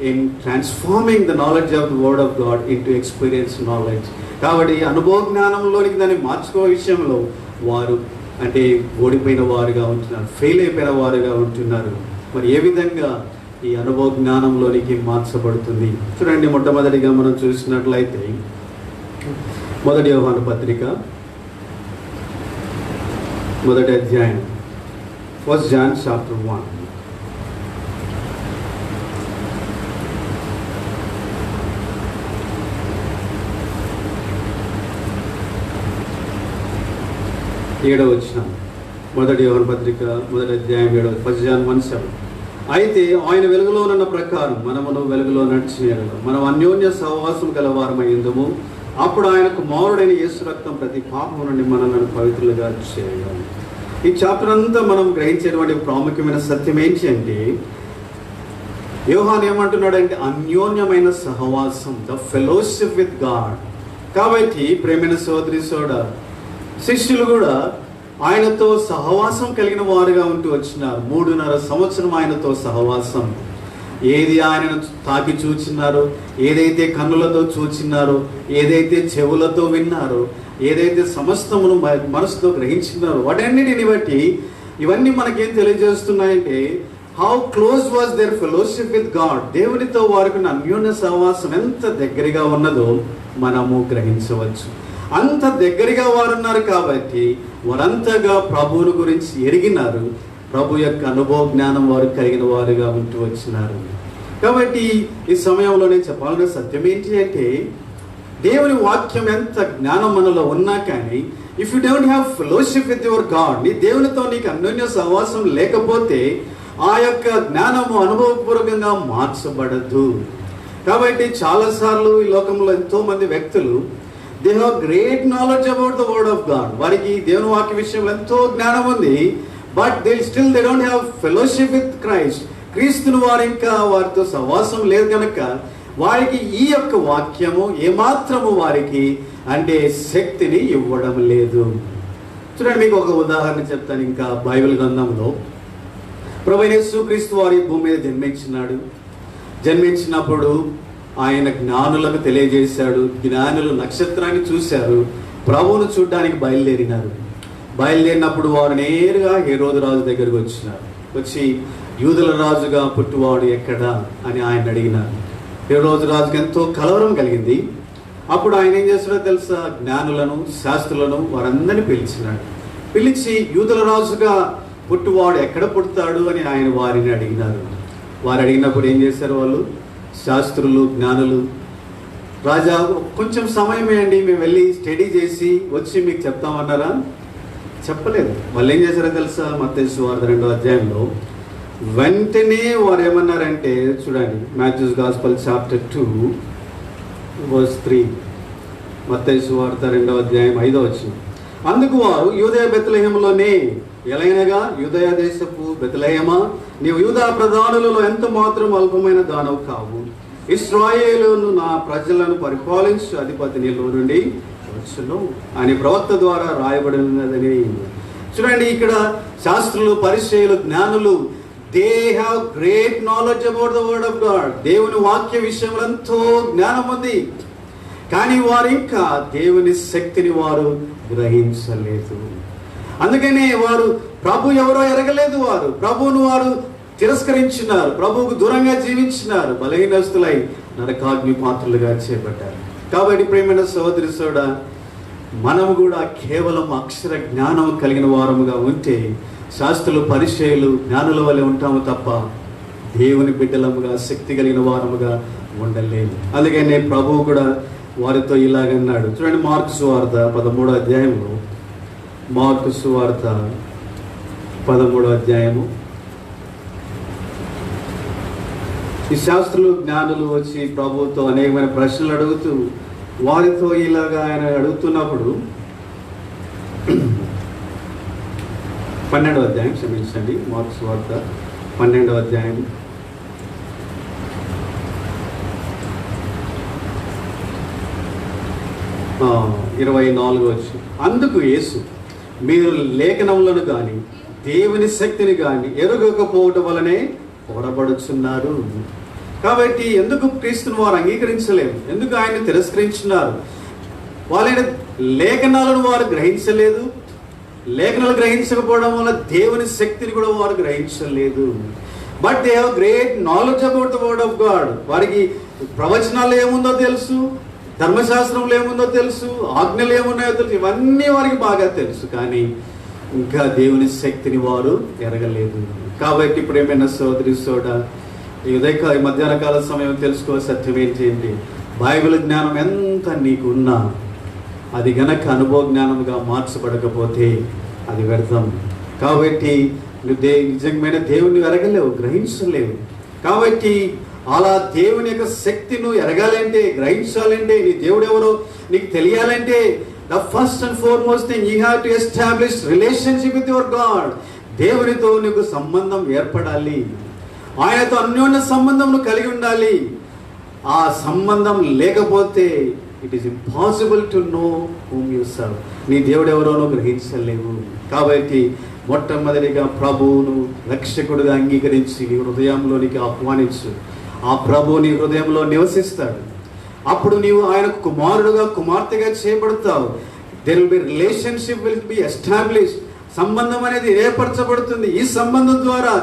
in transforming the knowledge of the word of God into experience knowledge. కాబట్టి అనుభవ జ్ఞానంలోనికి దాన్ని మార్చుకో విషయంలో వారు అంటే ఓడిపోయిన వారుగా ఉంటున్నారు, ఫెయిల్ అయిపోయిన వారుగా ఉంటున్నారు. మరి ఏ విధంగా ఈ అనుభవ జ్ఞానంలోనికి మార్చబడుతుంది? చూడండి, మొట్టమొదటిగా మనం చూసినట్లయితే మొదటి యోహాను పత్రిక 1వ అధ్యాయం 1 John chapter 1. ఏడవ వచనం, మొదటి యోహాను పత్రిక 1వ అధ్యాయం 1 John 1:7. అయితే ఆయన వెలుగులో ఉన్న ప్రకారం మనమును వెలుగులో నడిచేయగలం. మనం అన్యోన్య సహవాసం గలవారమైందుము. అప్పుడు ఆయన కుమారుడైన యేసు రక్తం ప్రతి పాపము నుండి మనల్ని పవిత్రులుగా చేయగలం. ఈ చాప్టర్ అంతా మనం గ్రహించేటువంటి ప్రాముఖ్యమైన సత్యం ఏంటి అంటే, యోహాను ఏమంటున్నాడంటే అన్యోన్యమైన సహవాసం, ద ఫెలోషిప్ విత్ గాడ్. కాబట్టి ప్రేమైన సోదరి శిష్యులు కూడా ఆయనతో సహవాసం కలిగిన వారుగా ఉంటూ వచ్చినారు. 3.5 సంవత్సరం ఆయనతో సహవాసం. ఏది ఆయనను తాకి చూచినారో, ఏదైతే కన్నులతో చూచినారో, ఏదైతే చెవులతో విన్నారో, ఏదైతే సమస్తమును మనసుతో గ్రహించినారో, వాటన్నిటిని బట్టి ఇవన్నీ మనకేం తెలియజేస్తున్నాయంటే, how close was their fellowship with God. దేవునితో వారికి అన్యోన్య సహవాసం ఎంత దగ్గరగా ఉన్నదో మనము గ్రహించవచ్చు. అంత దగ్గరగా వారున్నారు కాబట్టి వారంతగా ప్రభువుని గురించి ఎరిగినారు. ప్రభు యొక్క అనుభవ జ్ఞానం వారు కలిగిన వారుగా ఉంటూ వచ్చినారు. కాబట్టి ఈ సమయంలో నేను చెప్పాలన్న సత్యం ఏంటి అంటే, దేవుని వాక్యం ఎంత జ్ఞానం మనలో ఉన్నా కానీ if you don't have fellowship with your God, నీ దేవునితో నీకు అన్యోన్య సహవాసం లేకపోతే ఆ యొక్క జ్ఞానము అనుభవపూర్వకంగా మార్చబడదు. కాబట్టి చాలాసార్లు ఈ లోకంలో ఎంతో మంది వ్యక్తులు they have great knowledge about the word of God. వారికి దేవుని వాక్య విషయంలో ఎంతో జ్ఞానం ఉంది. But they don't have fellowship with Christ. క్రీస్తుని వారు ఇంకా వారితో సహవాసం లేదు కనుక వారికి ఈ యొక్క వాక్యము ఏమాత్రము వారికి అంటే శక్తిని ఇవ్వడం లేదు. చూడండి, మీకు ఒక ఉదాహరణ చెప్తాను. ఇంకా బైబిల్ గ్రంథంలో ప్రభువైన యేసుక్రీస్తు వారి భూమి మీద జన్మించినప్పుడు ఆయన జ్ఞానులకు తెలియజేశాడు. జ్ఞానులు నక్షత్రాన్ని చూశారు, ప్రభువును చూడడానికి బయలుదేరినప్పుడు వారు నేరుగా హేరోదు రాజు దగ్గరికి వచ్చి యూదుల రాజుగా పుట్టువాడు ఎక్కడా అని ఆయన అడిగినారు. హేరోదు రాజుకి ఎంతో కలవరం కలిగింది. అప్పుడు ఆయన ఏం చేస్తాడో తెలుసా, జ్ఞానులను శాస్త్రులను వారందరినీ పిలిచి యూదుల రాజుగా పుట్టువాడు ఎక్కడ పుడతాడు అని ఆయన వారిని అడిగినారు. వారు అడిగినప్పుడు ఏం చేశారు వాళ్ళు, శాస్త్రులు జ్ఞానులు, రాజా కొంచెం సమయం వేయండి, మేము వెళ్ళి స్టడీ చేసి వచ్చి మీకు చెప్తామన్నారా? చెప్పలేదు. వాళ్ళు ఏం చేశారో తెలుసా, మత్తయి సువార్త 2వ అధ్యాయంలో వెంటనే వారు ఏమన్నారంటే, చూడండి, మాథ్యూస్ గాస్పెల్ చాప్టర్ 2:3, మత్తయి సువార్త 2వ అధ్యాయం 5వ వచనం. అందుకు వారు, యూదయ బెత్లెహేములోనే, ఎలైనగా యూదయ దేశపు బెత్లెహేమా, నీవు యూదా ప్రధానులలో ఎంత మాత్రం అల్పమైన దానవు కావు. ఇశ్రాయేలును నా ప్రజలను పరిపాలించు అధిపతి నీలో నుండి వచ్చును అని ప్రవక్త ద్వారా రాయబడినదని. చూడండి, ఇక్కడ శాస్త్రులు, పరిచయులు, జ్ఞానులు, they have great knowledge about the word of God. దేవుని వాక్య విషయంలో ఎంతో జ్ఞానం ఉంది. కానీ వారు ఇంకా దేవుని శక్తిని వారు గ్రహించలేదు. అందుకనే వారు ప్రభు ఎవరో ఎరగలేదు. ప్రభువును వారు తిరస్కరించినారు, ప్రభువుకు దూరంగా జీవించినారు, బలహీనస్తులై నరకాగ్ని పాత్రలుగా చేపట్టారు. కాబట్టి ప్రియమైన సోదరి మనము కూడా కేవలం అక్షర జ్ఞానం కలిగిన వారముగా ఉంటే శాస్త్రులు, పరిచయులు, జ్ఞానుల వల్లే ఉంటాము తప్ప దేవుని బిడ్డలముగా శక్తి కలిగిన వారముగా ఉండలేము. అందుకనే ప్రభువు కూడా వారితో ఇలాగన్నాడు. చూడండి, మార్కు సువార్త 13వ అధ్యాయంలో, మార్కు సువార్త 13వ అధ్యాయము. ఈ శాస్త్రులు, జ్ఞానులు వచ్చి ప్రభువుతో అనేకమైన ప్రశ్నలు అడుగుతూ వారితో ఇలాగా ఆయన అడుగుతున్నప్పుడు 12వ అధ్యాయం, క్షమించండి, మార్కు సువార్త 12వ అధ్యాయం 24వ వచనం. అందుకు యేసు, మీరు లేఖనములను కానీ దేవుని శక్తిని కానీ ఎరుగకపోవటం వలనే పొరబడుచున్నారు. కాబట్టి ఎందుకు క్రీస్తుని వారు అంగీకరించలేదు, ఎందుకు ఆయన్ని తిరస్కరించున్నారు? వాళ్ళైన లేఖనాలను వారు గ్రహించలేదు. లేఖనాలు గ్రహించకపోవడం వల్ల దేవుని శక్తిని కూడా వారు గ్రహించలేదు. But they have great knowledge about the word of God. వారికి ప్రవచనాలు ఏముందో తెలుసు, ధర్మశాస్త్రంలో ఏముందో తెలుసు, ఆజ్ఞలు ఏమున్నాయో తెలుసు, ఇవన్నీ వారికి బాగా తెలుసు. కానీ ఇంకా దేవుని శక్తిని వారు ఎరగలేదు. కాబట్టి ఇప్పుడు ఏమైనా సోదరి ఈ మధ్యాహ్న కాల సమయం తెలుసుకో సత్యం ఏంటి, బైబిల్ జ్ఞానం ఎంత నీకు ఉన్నా అది గనక అనుభవ జ్ఞానంగా మార్చబడకపోతే అది వ్యర్థం. కాబట్టి నువ్వు నిజమైన దేవుని ఎరగలేవు, గ్రహించలేవు. కాబట్టి అలా దేవుని యొక్క శక్తి నువ్వు ఎరగాలంటే, గ్రహించాలంటే, నీ దేవుడు ఎవరో నీకు తెలియాలంటే, the first and foremost thing you have to establish relationship with your God. దేవునితో నీకు సంబంధం ఏర్పడాలి, ఆయనతో అన్యోన్య సంబంధం నువ్వు కలిగి ఉండాలి. ఆ సంబంధం లేకపోతే it is impossible to know whom you serve. నీ దేవుడు ఎవరో నువ్వు గ్రహించలేవు. కాబట్టి మొట్టమొదటిగా ప్రభువును రక్షకుడుగా అంగీకరించి నీ హృదయంలోనికి ఆహ్వానించు. ఆ ప్రభువు నీ హృదయంలో నివసిస్తాడు. అప్పుడు నీవు ఆయనకు కుమారుడుగా, కుమార్తెగా చేయబడతావు. There will be relationship will be establish. సంబంధం అనేది ఏర్పరచబడుతుంది. ఈ సంబంధం ద్వారా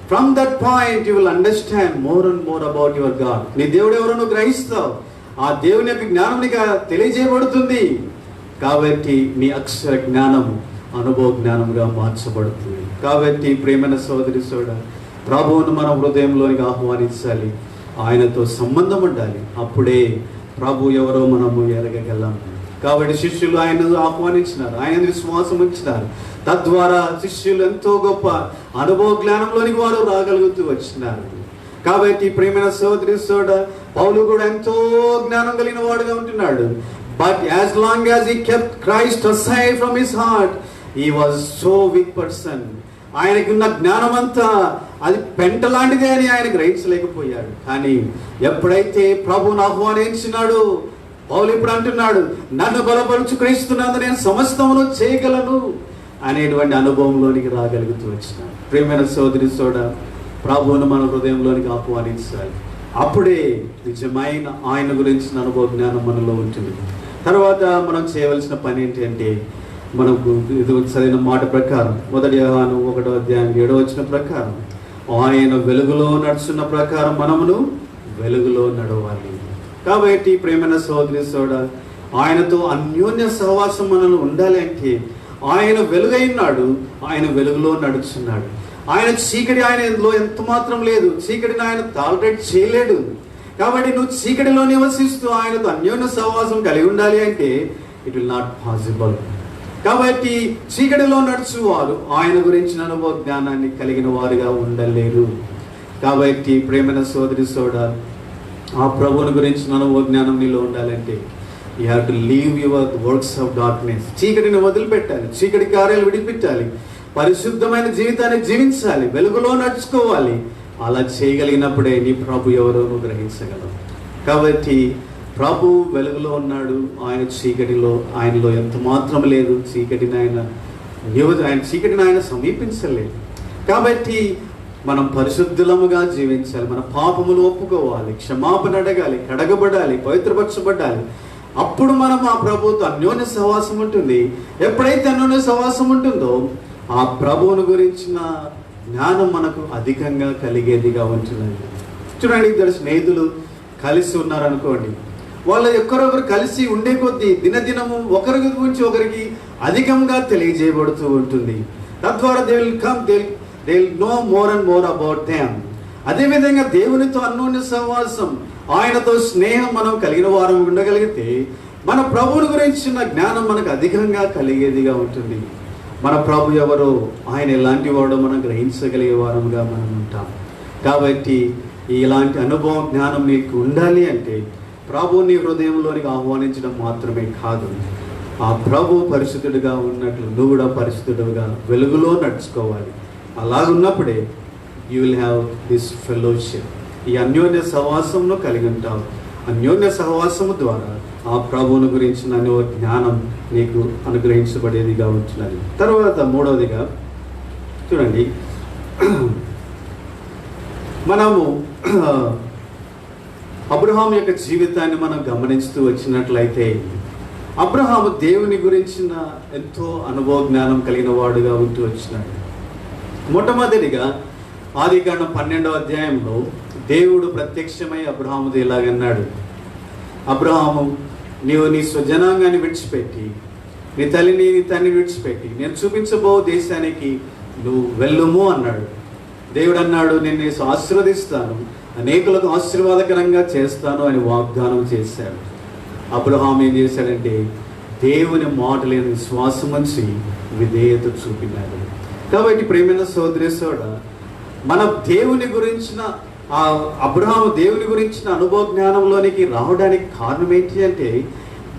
from that point you will understand more and more about your God. నీ దేవుడు ఎవరో నువ్వు గ్రహిస్తావు. ఆ దేవుని యొక్క జ్ఞానం నీకు తెలియజేయబడుతుంది. కాబట్టి నీ అక్షర జ్ఞానము అనుభవ జ్ఞానంగా మార్చబడుతుంది. కాబట్టి ప్రేమైన సోదరి సోదరుడా, ప్రభువును మన హృదయంలోనికి ఆహ్వానించాలి, ఆయనతో సంబంధం ఉండాలి. అప్పుడే ప్రభు ఎవరో మనము ఎరగగలం. కాబట్టి శిష్యులు ఆయనను ఆహ్వానించినారు, ఆయన విశ్వాసం ఉంచినారు. తద్వారా శిష్యులు ఎంతో గొప్ప అనుభవ జ్ఞానంలోనికి వారు రాగలుగుతూ వచ్చినారు. కాబట్టి ప్రేమైన సోదరి సోదరుడా, పౌలు కూడా ఎంతో జ్ఞానం కలిగిన వాడుగా ఉంటున్నాడు. But as long as he kept Christ aside from his heart, he was so weak person. ఆయనకి ఉన్న జ్ఞానం అంతా అది పెంట లాంటిదే అని ఆయన గ్రహించలేకపోయాడు. కానీ ఎప్పుడైతే ప్రభువును ఆహ్వానించినాడు, పౌలు ఇప్పుడు అంటున్నాడు, నన్ను బలపరుచు క్రీస్తునందు నేను సమస్తమును చేయగలను అనేటువంటి అనుభవంలోనికి రాగలుగుతూ వచ్చినాడు. ప్రియమైన సోదరి సోదరుడా, ప్రభువును మన హృదయంలోనికి ఆహ్వానించాలి. అప్పుడే నిజమైన ఆయన గురించిన అనుభవ జ్ఞానం మనలో ఉంటుంది. తర్వాత మనం చేయవలసిన పని ఏంటి అంటే, మనకు ఇది చదివిన మాట ప్రకారం 1 యోహాను 1:7 ప్రకారం, ఆయన వెలుగులో నడుచున్న ప్రకారం మనమును వెలుగులో నడవాలి. కాబట్టి ప్రేమైన సోదరి సోదరుడా, ఆయనతో అన్యోన్య సహవాసం మనలో ఉండాలి అంటే, ఆయన వెలుగైనాడు, ఆయన వెలుగులో నడుచున్నాడు. ఆయన చీకటి ఆయనలో ఎంత మాత్రం లేదు. చీకటిని ఆయన టాలరేట్ చేయలేడు. కాబట్టి నువ్వు చీకటిలో నివసిస్తూ ఆయనతో అన్యోన్య సహవాసం కలిగి ఉండాలి అంటే ఇట్ విల్ నాట్ పాసిబుల్. కాబట్టి చీకటిలో నడుచువారు ఆయన గురించిన అనుభవ జ్ఞానాన్ని కలిగిన వారుగా ఉండలేరు. కాబట్టి ప్రేమైన సోదరి సోదరుడా, ఆ ప్రభువుని గురించిన అనుభవ జ్ఞానం నీలో ఉండాలంటే you have to leave your works of darkness. చీకటిని వదిలిపెట్టాలి, చీకటి కార్యాలు విడిపెట్టాలి, పరిశుద్ధమైన జీవితాన్ని జీవించాలి, వెలుగులో నడుచుకోవాలి. అలా చేయగలిగినప్పుడే నీ ప్రభు ఎవరో నువ్వు గ్రహించగలవు. కాబట్టి ప్రభు వెలుగులో ఉన్నాడు, ఆయన చీకటిలో ఆయనలో ఎంత మాత్రం లేదు. చీకటిని ఆయన సమీపించలేదు. కాబట్టి మనం పరిశుద్ధులముగా జీవించాలి, మన పాపములు ఒప్పుకోవాలి, క్షమాపణ అడగాలి, కడగబడాలి, పవిత్రపరచబడాలి. అప్పుడు మనం ఆ ప్రభువుతో అన్యోన్య సహవాసం ఉంటుంది. ఎప్పుడైతే అన్యోన్య సహవాసం ఉంటుందో ఆ ప్రభువును గురించిన జ్ఞానం మనకు అధికంగా కలిగేదిగా ఉంటుందండి. చూడండి, ఇద్దరు స్నేహితులు కలిసి ఉన్నారనుకోండి, వాళ్ళు ఒకరొకరు కలిసి ఉండే కొద్దీ దినదినము ఒకరి గురించి ఒకరికి అధికంగా తెలియజేయబడుతూ ఉంటుంది. తద్వారా they will know more and more about them. అదేవిధంగా దేవునితో అన్యోన్య సహవాసం, ఆయనతో స్నేహం మనం కలిగిన వారం ఉండగలిగితే మన ప్రభువుని గురించిన జ్ఞానం మనకు అధికంగా కలిగేదిగా ఉంటుంది. మన ప్రభు ఎవరో, ఆయన ఎలాంటి వాడో మనం గ్రహించగలిగే వారముగా మనం ఉంటాం. కాబట్టి ఇలాంటి అనుభవం జ్ఞానం నీకు ఉండాలి అంటే ప్రభువుని హృదయంలోనికి ఆహ్వానించడం మాత్రమే కాదు, ఆ ప్రభు పరిశుద్ధుడిగా ఉన్నట్లు నువ్వు కూడా పరిశుద్ధుడుగా వెలుగులో నడుచుకోవాలి. అలాగున్నప్పుడే you will have this fellowship. ఈ అన్యోన్య సహవాసంలో కలిగి ఉంటావు. అన్యోన్య సహవాసము ద్వారా ఆ ప్రభువుని గురించిన జ్ఞానం నీకు అనుగ్రహించబడేదిగా ఉంటున్నది. తర్వాత మూడవదిగా చూడండి, మనము అబ్రహాము యొక్క జీవితాన్ని మనం గమనిస్తూ వచ్చినట్లయితే, అబ్రహాము దేవుని గురించిన ఎంతో అనుభవ జ్ఞానం కలిగిన వాడుగా ఉంటూ వచ్చినాడు. మొట్టమొదటిగా ఆదికాండం 12వ అధ్యాయంలో దేవుడు ప్రత్యక్షమై అబ్రహాముతో ఇలాగన్నాడు, అబ్రహాము, నీవు నీ స్వజనాంగాన్ని విడిచిపెట్టి, నీ తల్లిని నీ తండ్రిని విడిచిపెట్టి నేను చూపించబో దేశానికి నువ్వు వెళ్ళుము అన్నాడు. దేవుడు అన్నాడు, నేను ఆశీర్వదిస్తాను, అనేకులకు ఆశీర్వాదకరంగా చేస్తాను అని వాగ్దానం చేశాడు. అబ్రహాము ఏం చేశాడంటే దేవుని మాటలను విశ్వాసం ఉంచి విధేయత చూపినాడు. కాబట్టి ప్రియమైన సోదరి మన దేవుని గురించిన ఆ అబ్రహాము దేవుని గురించిన అనుభవ జ్ఞానంలోనికి రావడానికి కారణం ఏంటి అంటే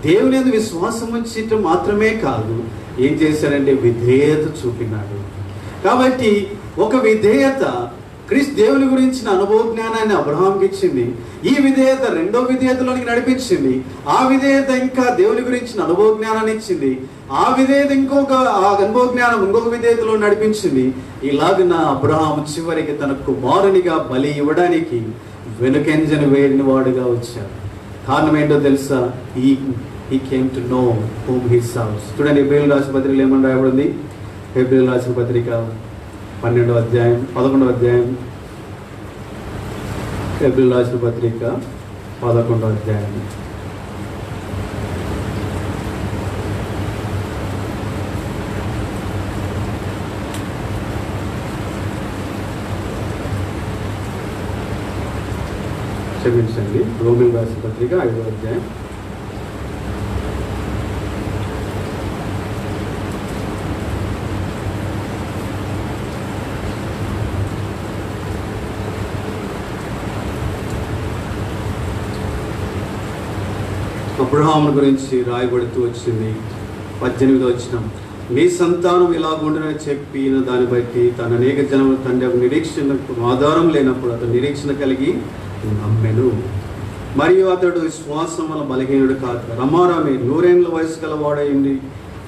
దేవుని యందు విశ్వాసం ఉంచడం మాత్రమే కాదు, ఏం చేశాడంటే విధేయత చూపినాడు. కాబట్టి ఒక విధేయత క్రీస్తు దేవుని గురించిన అనుభవ జ్ఞానాన్ని అబ్రహాంకి ఇచ్చింది. ఈ విధేయత రెండో విధేయతలోనికి నడిపించింది. ఆ విధేయత ఇంకా దేవుని గురించిన అనుభవ జ్ఞానాన్ని ఇచ్చింది. ఆ విధేయత ఆ అనుభవ జ్ఞానం ఇంకొక విధేయతలో నడిపించింది. ఇలాగ అబ్రహాము చివరికి తన కుమారునిగా బలి ఇవ్వడానికి వెనుకెంజను వేరిన వాడుగా వచ్చాడు. కారణం ఏంటో తెలుసా? he came to know whom he serves. చూడండి, హెబ్రీయులకు రాసిన పత్రికలో ఏమని రాయబడింది? హెబ్రీయులకు రాసిన పత్రిక 12వ అధ్యాయం 11వ అధ్యాయం. హెబ్రీయులకు రాసిన పత్రిక 11వ అధ్యాయం. క్షమించండి, రోమిలకు రాసిన పత్రిక 5వ అధ్యాయం. అబ్రహాము గురించి రాయబడుతూ వచ్చింది 18వ వచనం. నీ సంతానం ఇలాగుండని చెప్పిన దాన్ని బట్టి తన అనేక జనముల తండ్రి నిరీక్షణకు ఆధారం లేనప్పుడు అతను నిరీక్షణ కలిగి నమ్మెను. మరియు అతడు విశ్వాసం వల్ల బలహీనుడు కాదు. రమారామి 100 ఏళ్ల వయసు గలవాడైంది.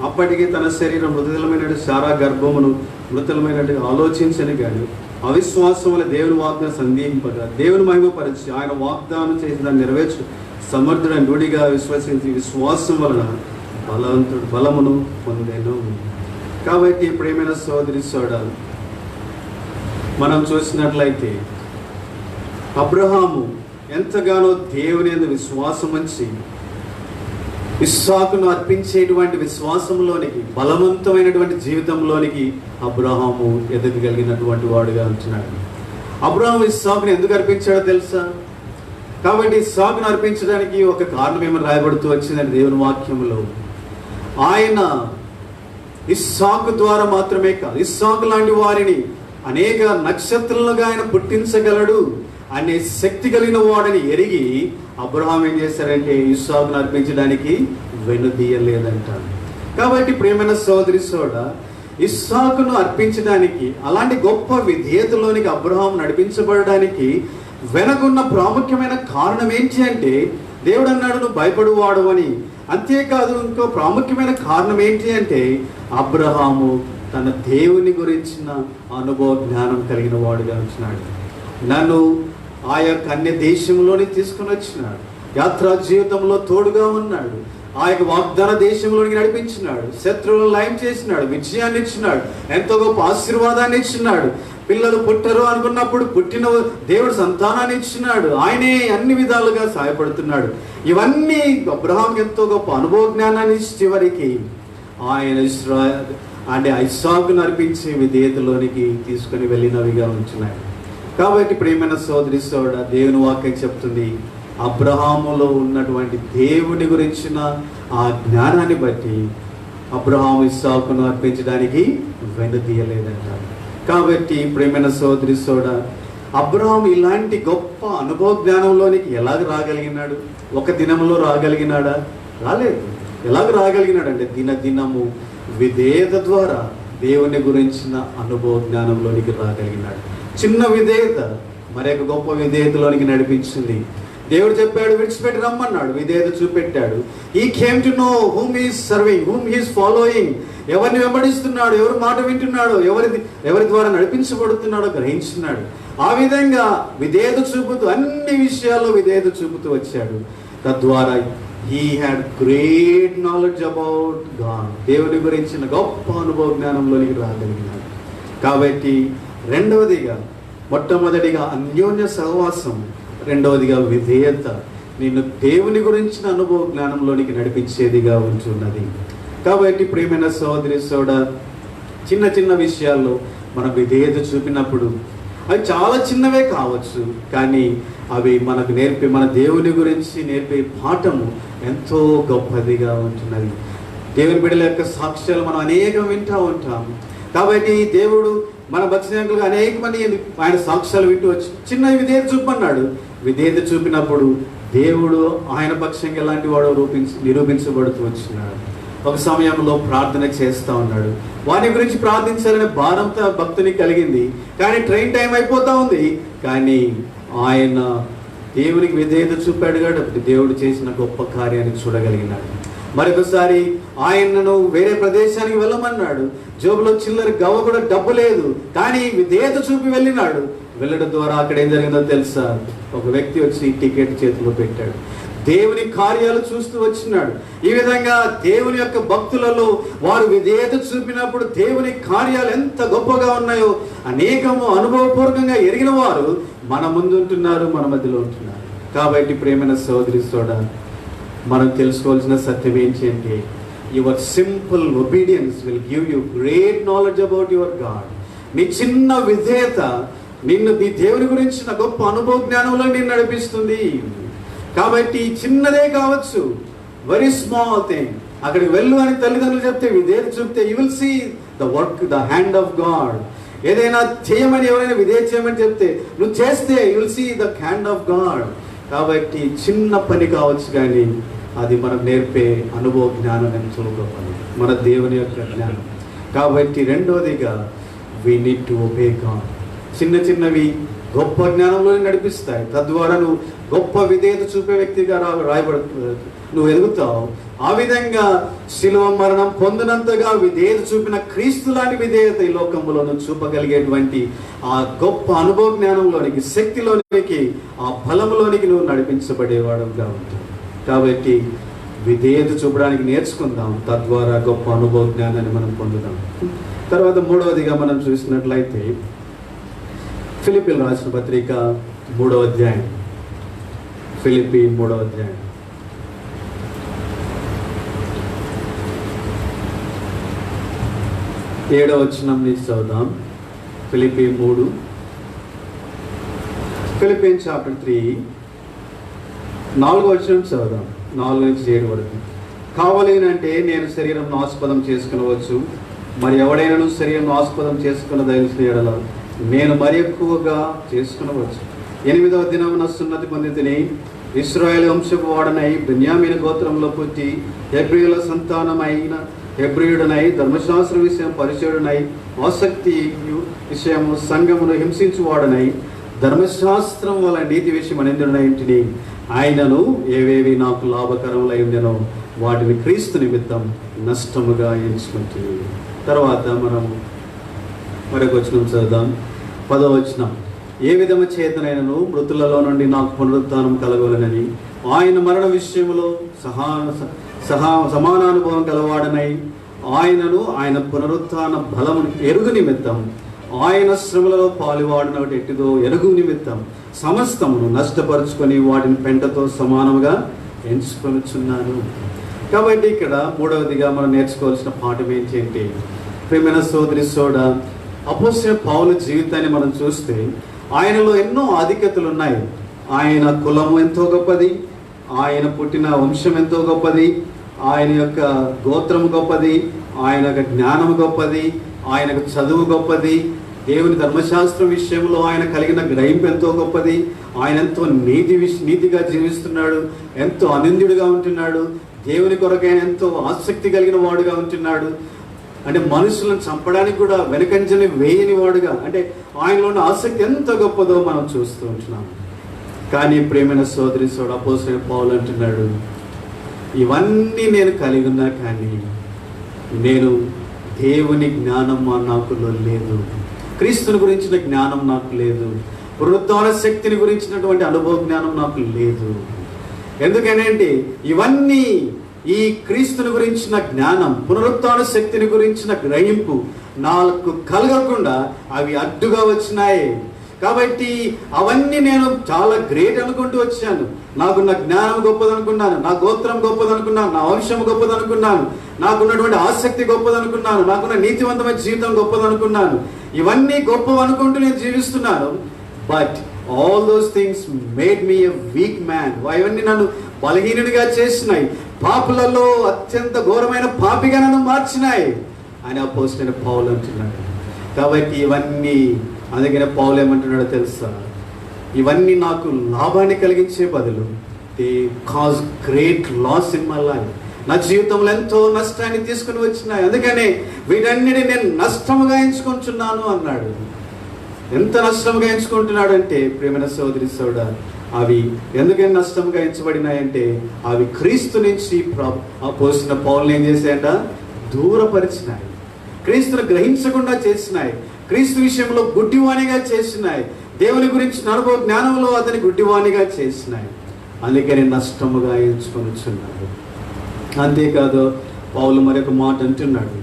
అప్పటికి తన శరీరం మృదులమైనట్టు సారా గర్భమును మృతులమైనట్టుగా ఆలోచించని కానీ అవిశ్వాసం వల్ల దేవుని వాగ్దానం సందేహింపగా దేవుని మహిమపరిచి ఆయన వాగ్దానం చేసి దాన్ని నెరవేర్చు సమర్థుడైన నూడిగా విశ్వసించి విశ్వాసం వలన బలమును పొందెను. కాబట్టి ప్రియమైన సోదరి మనం చూసినట్లయితే అబ్రహాము ఎంతగానో దేవుని యందు విశ్వాసం ఉంచి ఇస్సాకును అర్పించేటువంటి విశ్వాసంలోనికి బలవంతమైనటువంటి జీవితంలోనికి అబ్రహాము ఎదగగలిగినటువంటి వాడుగా ఉంటున్నాడు. అబ్రహాము ఇస్సాకును ఎందుకు అర్పించాడో తెలుసా? కాబట్టి ఇస్సాకును అర్పించడానికి ఒక కారణం ఏమని రాయబడుతూ వచ్చిందని దేవుని వాక్యంలో, ఆయన ఇస్సాకు ద్వారా మాత్రమే కాదు, ఇస్సాకు లాంటి వారిని అనేక నక్షత్రాలుగా ఆయన పుట్టించగలడు అనే శక్తి కలిగిన వాడని ఎరిగి అబ్రహాం ఏం చేశారంటే ఇస్సాకును అర్పించడానికి వెనుదీయలేదంటాడు. కాబట్టి ప్రియమైన సోదరి ఇస్సాకును అర్పించడానికి అలాంటి గొప్ప విధేయతలోనికి అబ్రహాం నడిపించబడడానికి వెనకున్న ప్రాముఖ్యమైన కారణం ఏంటి అంటే దేవుడు అన్నాడు నువ్వు భయపడువాడు అని. అంతేకాదు ఇంకో ప్రాముఖ్యమైన కారణం ఏంటి అంటే అబ్రహాము తన దేవుని గురించిన అనుభవ జ్ఞానం కలిగిన వాడుగా వచ్చినాడు. నన్ను ఆ యొక్క అన్య దేశంలోని తీసుకుని వచ్చినాడు. యాత్రా జీవితంలో తోడుగా ఉన్నాడు. ఆ యొక్క వాగ్దాన దేశంలోనికి నడిపించినాడు. శత్రువులను లయం చేసినాడు. విజయాన్ని ఇచ్చినాడు. ఎంతో గొప్ప ఆశీర్వాదాన్ని ఇచ్చినాడు. పిల్లలు పుట్టరు అనుకున్నప్పుడు పుట్టిన దేవుడు సంతానాన్ని ఇచ్చినాడు. ఆయనే అన్ని విధాలుగా సహాయపడుతున్నాడు. ఇవన్నీ అబ్రహాంకి ఎంతో గొప్ప అనుభవ జ్ఞానాన్ని ఇచ్చి చివరికి ఆయన ఇస్సాకును అర్పించే విధేయతలోనికి తీసుకుని వెళ్ళినవిగా ఉంటున్నాడు. కాబట్టి ప్రియమైన సోదరి దేవుని వాక్యం చెప్తుంది, అబ్రహాములో ఉన్నటువంటి దేవుని గురించిన ఆ జ్ఞానాన్ని బట్టి అబ్రహాము ఇస్సాకును అర్పించడానికి వెనుదీయలేదంటారు. కాబట్టి ప్రియమైన సోదరి అబ్రహాము ఇలాంటి గొప్ప అనుభవ జ్ఞానంలోనికి ఎలాగ రాగలిగినాడు? ఒక దినంలో రాగలిగినాడా? రాలేదు. ఎలాగ రాగలిగినాడు అంటే దినదినము విధేయత ద్వారా దేవుని గురించిన అనుభవ జ్ఞానంలోనికి రాగలిగినాడు. చిన్న విధేయత మరొక గొప్ప విధేయతలోనికి నడిపించింది. దేవుడు చెప్పాడు విడిచిపెట్టి రమ్మన్నాడు, విధేయత చూపెట్టాడు. He came to know whom he's serving, whom he's following. ఎవరిని వెంబడిస్తున్నాడు, ఎవరి మాట వింటున్నాడో, ఎవరి ద్వారా నడిపించబడుతున్నాడో గ్రహించున్నాడు. ఆ విధంగా విధేయత చూపుతూ అన్ని విషయాల్లో విధేయత చూపుతూ వచ్చాడు. తద్వారా he had great knowledge about God. దేవుని గురించిన గొప్ప అనుభవ జ్ఞానంలోనికి రాగలిగినాడు. కాబట్టి రెండవదిగా, మొట్టమొదటిగా అన్యోన్య సహవాసం, రెండవదిగా విధేయత నిన్ను దేవుని గురించిన అనుభవ జ్ఞానంలోనికి నడిపించేదిగా ఉంటున్నది. కాబట్టి ప్రియమైన సోదరి చిన్న చిన్న విషయాల్లో మనం విధేయత చూపినప్పుడు అవి చాలా చిన్నవే కావచ్చు, కానీ అవి మనకు మన దేవుని గురించి నేర్పే పాఠము ఎంతో గొప్పదిగా ఉంటున్నది. దేవుని బిడ్డల యొక్క సాక్ష్యాలు మనం అనేకం వింటూ ఉంటాం. కాబట్టి దేవుడు మన భక్తి అనేక మంది ఆయన సాక్ష్యాలు వింటూ వచ్చి చిన్న విధేయత చూపన్నాడు. విధేయత చూపినప్పుడు దేవుడు ఆయన పక్షంగా ఎలాంటి వాడు నిరూపించబడుతూ వచ్చినాడు. ఒక సమయంలో ప్రార్థన చేస్తూ ఉన్నాడు. వాని గురించి ప్రార్థించాలనే భారంతో భక్తునికి కలిగింది. కానీ ట్రైన్ టైం అయిపోతూ ఉంది. కానీ ఆయన దేవునికి విధేయత చూపాడు కాబట్టి దేవుడు చేసిన గొప్ప కార్యాన్ని చూడగలిగినాడు. మరొకసారి ఆయనను వేరే ప్రదేశానికి వెళ్ళమన్నాడు. జోబులో చిల్లర గవ్వ కూడా డబ్బు లేదు, కానీ విధేయత చూపి వెళ్ళినాడు. వెళ్ళడం ద్వారా అక్కడ ఏం జరిగిందో తెలుసా? ఒక వ్యక్తి వచ్చి టికెట్ చేతిలో పెట్టాడు. దేవుని కార్యాలు చూస్తూ వచ్చినాడు. ఈ విధంగా దేవుని యొక్క భక్తులలో వారు విధేయత చూపినప్పుడు దేవుని కార్యాలు ఎంత గొప్పగా ఉన్నాయో అనేకము అనుభవపూర్వకంగా ఎరిగిన వారు మన ముందు ఉంటున్నారు, మన మధ్యలో ఉంటున్నారు. కాబట్టి ప్రేమైన సోదరి సోదరా, మనం తెలుసుకోవాల్సిన సత్యం ఏంటి అంటే, your simple obedience will give you great knowledge about your God. నీ చిన్న విధేయత నిన్ను నీ దేవుని గురించిన గొప్ప అనుభవ జ్ఞానంలో నిన్ను నడిపిస్తుంది. కాబట్టి చిన్నదే కావచ్చు, వెరీ స్మాల్ థింగ్. అక్కడికి వెళ్ళు అని తల్లిదండ్రులు చెప్తే, విధేయత చూపితే, you will see the work, the hand of God. ఏదైనా చేయమని ఎవరైనా విధేయత చేయమని చెప్తే నువ్వు చేస్తే you will see the hand of God. కాబట్టి చిన్న పని కావచ్చు, కానీ అది మనకు నేర్పే అనుభవ జ్ఞానం ఎంతో గొప్పది, మన దేవుని యొక్క జ్ఞానం. కాబట్టి రెండోదిగా we need to obey God. చిన్న చిన్నవి గొప్ప జ్ఞానంలోనే నడిపిస్తాయి. తద్వారా నువ్వు గొప్ప విధేయత చూపే వ్యక్తిగా నువ్వు ఎదుగుతావు. ఆ విధంగా శిలువ మరణం పొందినంతగా విధేయత చూపిన క్రీస్తు లాంటి విధేయత ఈ లోకంలో నువ్వు చూపగలిగేటువంటి ఆ గొప్ప అనుభవ జ్ఞానంలోనికి, శక్తిలోనికి, ఆ బలంలోనికి నువ్వు నడిపించబడేవాడుగా ఉంటావు. కాబట్టి విధేయత చూపడానికి నేర్చుకుందాం. తద్వారా గొప్ప అనుభవ జ్ఞానాన్ని మనం పొందుదాం. తర్వాత మూడవదిగా మనం చూసినట్లయితే ఫిలిప్పీయులకు రాసిన పత్రిక 3వ అధ్యాయం. ఫిలిప్పీ 3వ అధ్యాయం 7వ వచనం నుంచి చదువుదాం. ఫిలిప్పీ 3, ఫిలిప్పీన్స్ చాప్టర్ 3 4వ వచనం చదువుదాం. 4 నుంచి 7 వరకు. కావలేనంటే నేను శరీరం ఆస్పదం చేసుకునవచ్చు, మరి ఎవడైనా శరీరం ఆస్పదం చేసుకున్న దయచిన ఎడల నేను మరి ఎక్కువగా చేసుకునవచ్చు. 8వ దినమున సున్నతి పొంది తిని ఇశ్రాయేలు వంశపు వాడనై బెన్యామీను గోత్రంలో పుట్టి హెబ్రీయుల సంతానమైన హెబ్రీయుడనై ధర్మశాస్త్ర విషయం పరిచయుడనై ఆసక్తి విషయము సంఘమును హింసించువాడనై ధర్మశాస్త్రం వల్ల నీతి విషయం అనేందున ఇంటిని ఆయనను ఏవేవి నాకు లాభకరములై ఉండెనో వాటిని క్రీస్తు నిమిత్తం నష్టముగా ఎంచుకుంటుంది. తర్వాత మనము మరొక వచనం చదువుదాం. 10వ వచనం. ఏ విధము చేతనైనను మృతులలో నుండి నాకు పునరుత్థానం కలగలనని ఆయన మరణ విషయంలో సమానానుభవం గలవాడనై ఆయనను ఆయన పునరుత్థాన బలమును ఎరుగు నిమిత్తం ఆయన శ్రమలలో పాలువాడినటి ఎట్టిదో ఎరుగు నిమిత్తం సమస్తమును నష్టపరుచుకొని వాటిని పెంటతో సమానముగా ఎంచుకొనుచున్నాను. కాబట్టి ఇక్కడ మూడవదిగా మనం నేర్చుకోవాల్సిన పాఠం ఏంటి అంటే, ప్రియమైన సోదరి సోదరా, అపోస్తలుడైన పౌలు జీవితాన్ని మనం చూస్తే ఆయనలో ఎన్నో ఆధిక్యతలు ఉన్నాయి. ఆయన కులము ఎంతో గొప్పది, ఆయన పుట్టిన వంశం ఎంతో గొప్పది, ఆయన యొక్క గోత్రము గొప్పది, ఆయన యొక్క జ్ఞానము గొప్పది, ఆయనకు చదువు గొప్పది, దేవుని ధర్మశాస్త్రం విషయంలో ఆయన కలిగిన గ్రహింపు ఎంతో గొప్పది, ఆయన ఎంతో నీతిగా జీవిస్తున్నాడు, ఎంతో అనింద్యుడిగా ఉంటున్నాడు, దేవుని కొరకైన ఎంతో ఆసక్తి కలిగిన వాడుగా ఉంటున్నాడు. అంటే మనుషులను చంపడానికి కూడా వెనకంజని వేయని వాడుగా, అంటే ఆయనలో ఉన్న ఆసక్తి ఎంత గొప్పదో మనం చూస్తూ ఉంటున్నాం. కానీ ప్రేమైన సోదరి సోదరుడు అపోస్తలుడైన పౌలు అంటున్నాడు, ఇవన్నీ నేను కలిగి ఉన్నా కానీ నేను దేవుని జ్ఞానం నాకులో లేదు, క్రీస్తుని గురించిన జ్ఞానం నాకు లేదు, పునరుత్థాన శక్తిని గురించినటువంటి అనుభవ జ్ఞానం నాకు లేదు. ఎందుకనంటే ఇవన్నీ ఈ క్రీస్తుని గురించిన జ్ఞానం, పునరుత్థాన శక్తిని గురించిన గ్రహింపు నాకు కలగకుండా అవి అడ్డుగా వచ్చినాయి. కాబట్టి అవన్నీ నేను చాలా గ్రేట్ అనుకుంటూ వచ్చాను. నాకున్న జ్ఞానం గొప్పదనుకున్నాను, నా గోత్రం గొప్పదనుకున్నాను, నా వంశం గొప్పదనుకున్నాను, నాకున్నటువంటి ఆసక్తి గొప్పదనుకున్నాను, నాకున్న నీతివంతమైన జీవితం గొప్పదనుకున్నాను. ఇవన్నీ గొప్ప అనుకుంటూ నేను జీవిస్తున్నాను. But all those things made me a weak man. అవన్నీ నన్ను బలహీనుడిగా చేసినాయి, పాపులలో అత్యంత ఘోరమైన పాపిగా నన్ను మార్చినాయి. అని అపోస్తలుడైన పౌలు అంటున్నాడు. కాబట్టి ఇవన్నీ, అందుకనే పౌలు ఏమంటున్నాడో తెలుసా, ఇవన్నీ నాకు లాభాన్ని కలిగించే బదులు they cause great loss in my life, నా జీవితంలో ఎంతో నష్టాన్ని తీసుకుని వచ్చినాయి, అందుకనే వీటన్నిటిని నేను నష్టముగా ఎంచుకుంటున్నాను అన్నాడు. ఎంత నష్టముగా ఎంచుకుంటున్నాడు అంటే ప్రియమైన సోదరి సోదరుడా, అవి ఎందుకని నష్టంగా ఎంచబడినాయంటే అవి క్రీస్తు నుంచి అపోస్తలుడైన పౌలుని ఏం చేశాయంట, దూరపరిచినాయి, క్రీస్తును గ్రహించకుండా చేసినాయి, క్రీస్తు విషయంలో గుడ్డివాణిగా చేసినాయి, దేవుని గురించిన అనుభవ జ్ఞానంలో అతని గుడ్డివాణిగా చేసినాయి. అందుకని నష్టముగా ఎంచుకొనిచున్నాడు. అంతేకాదు పౌలు మరొక మాట అంటున్నాడు,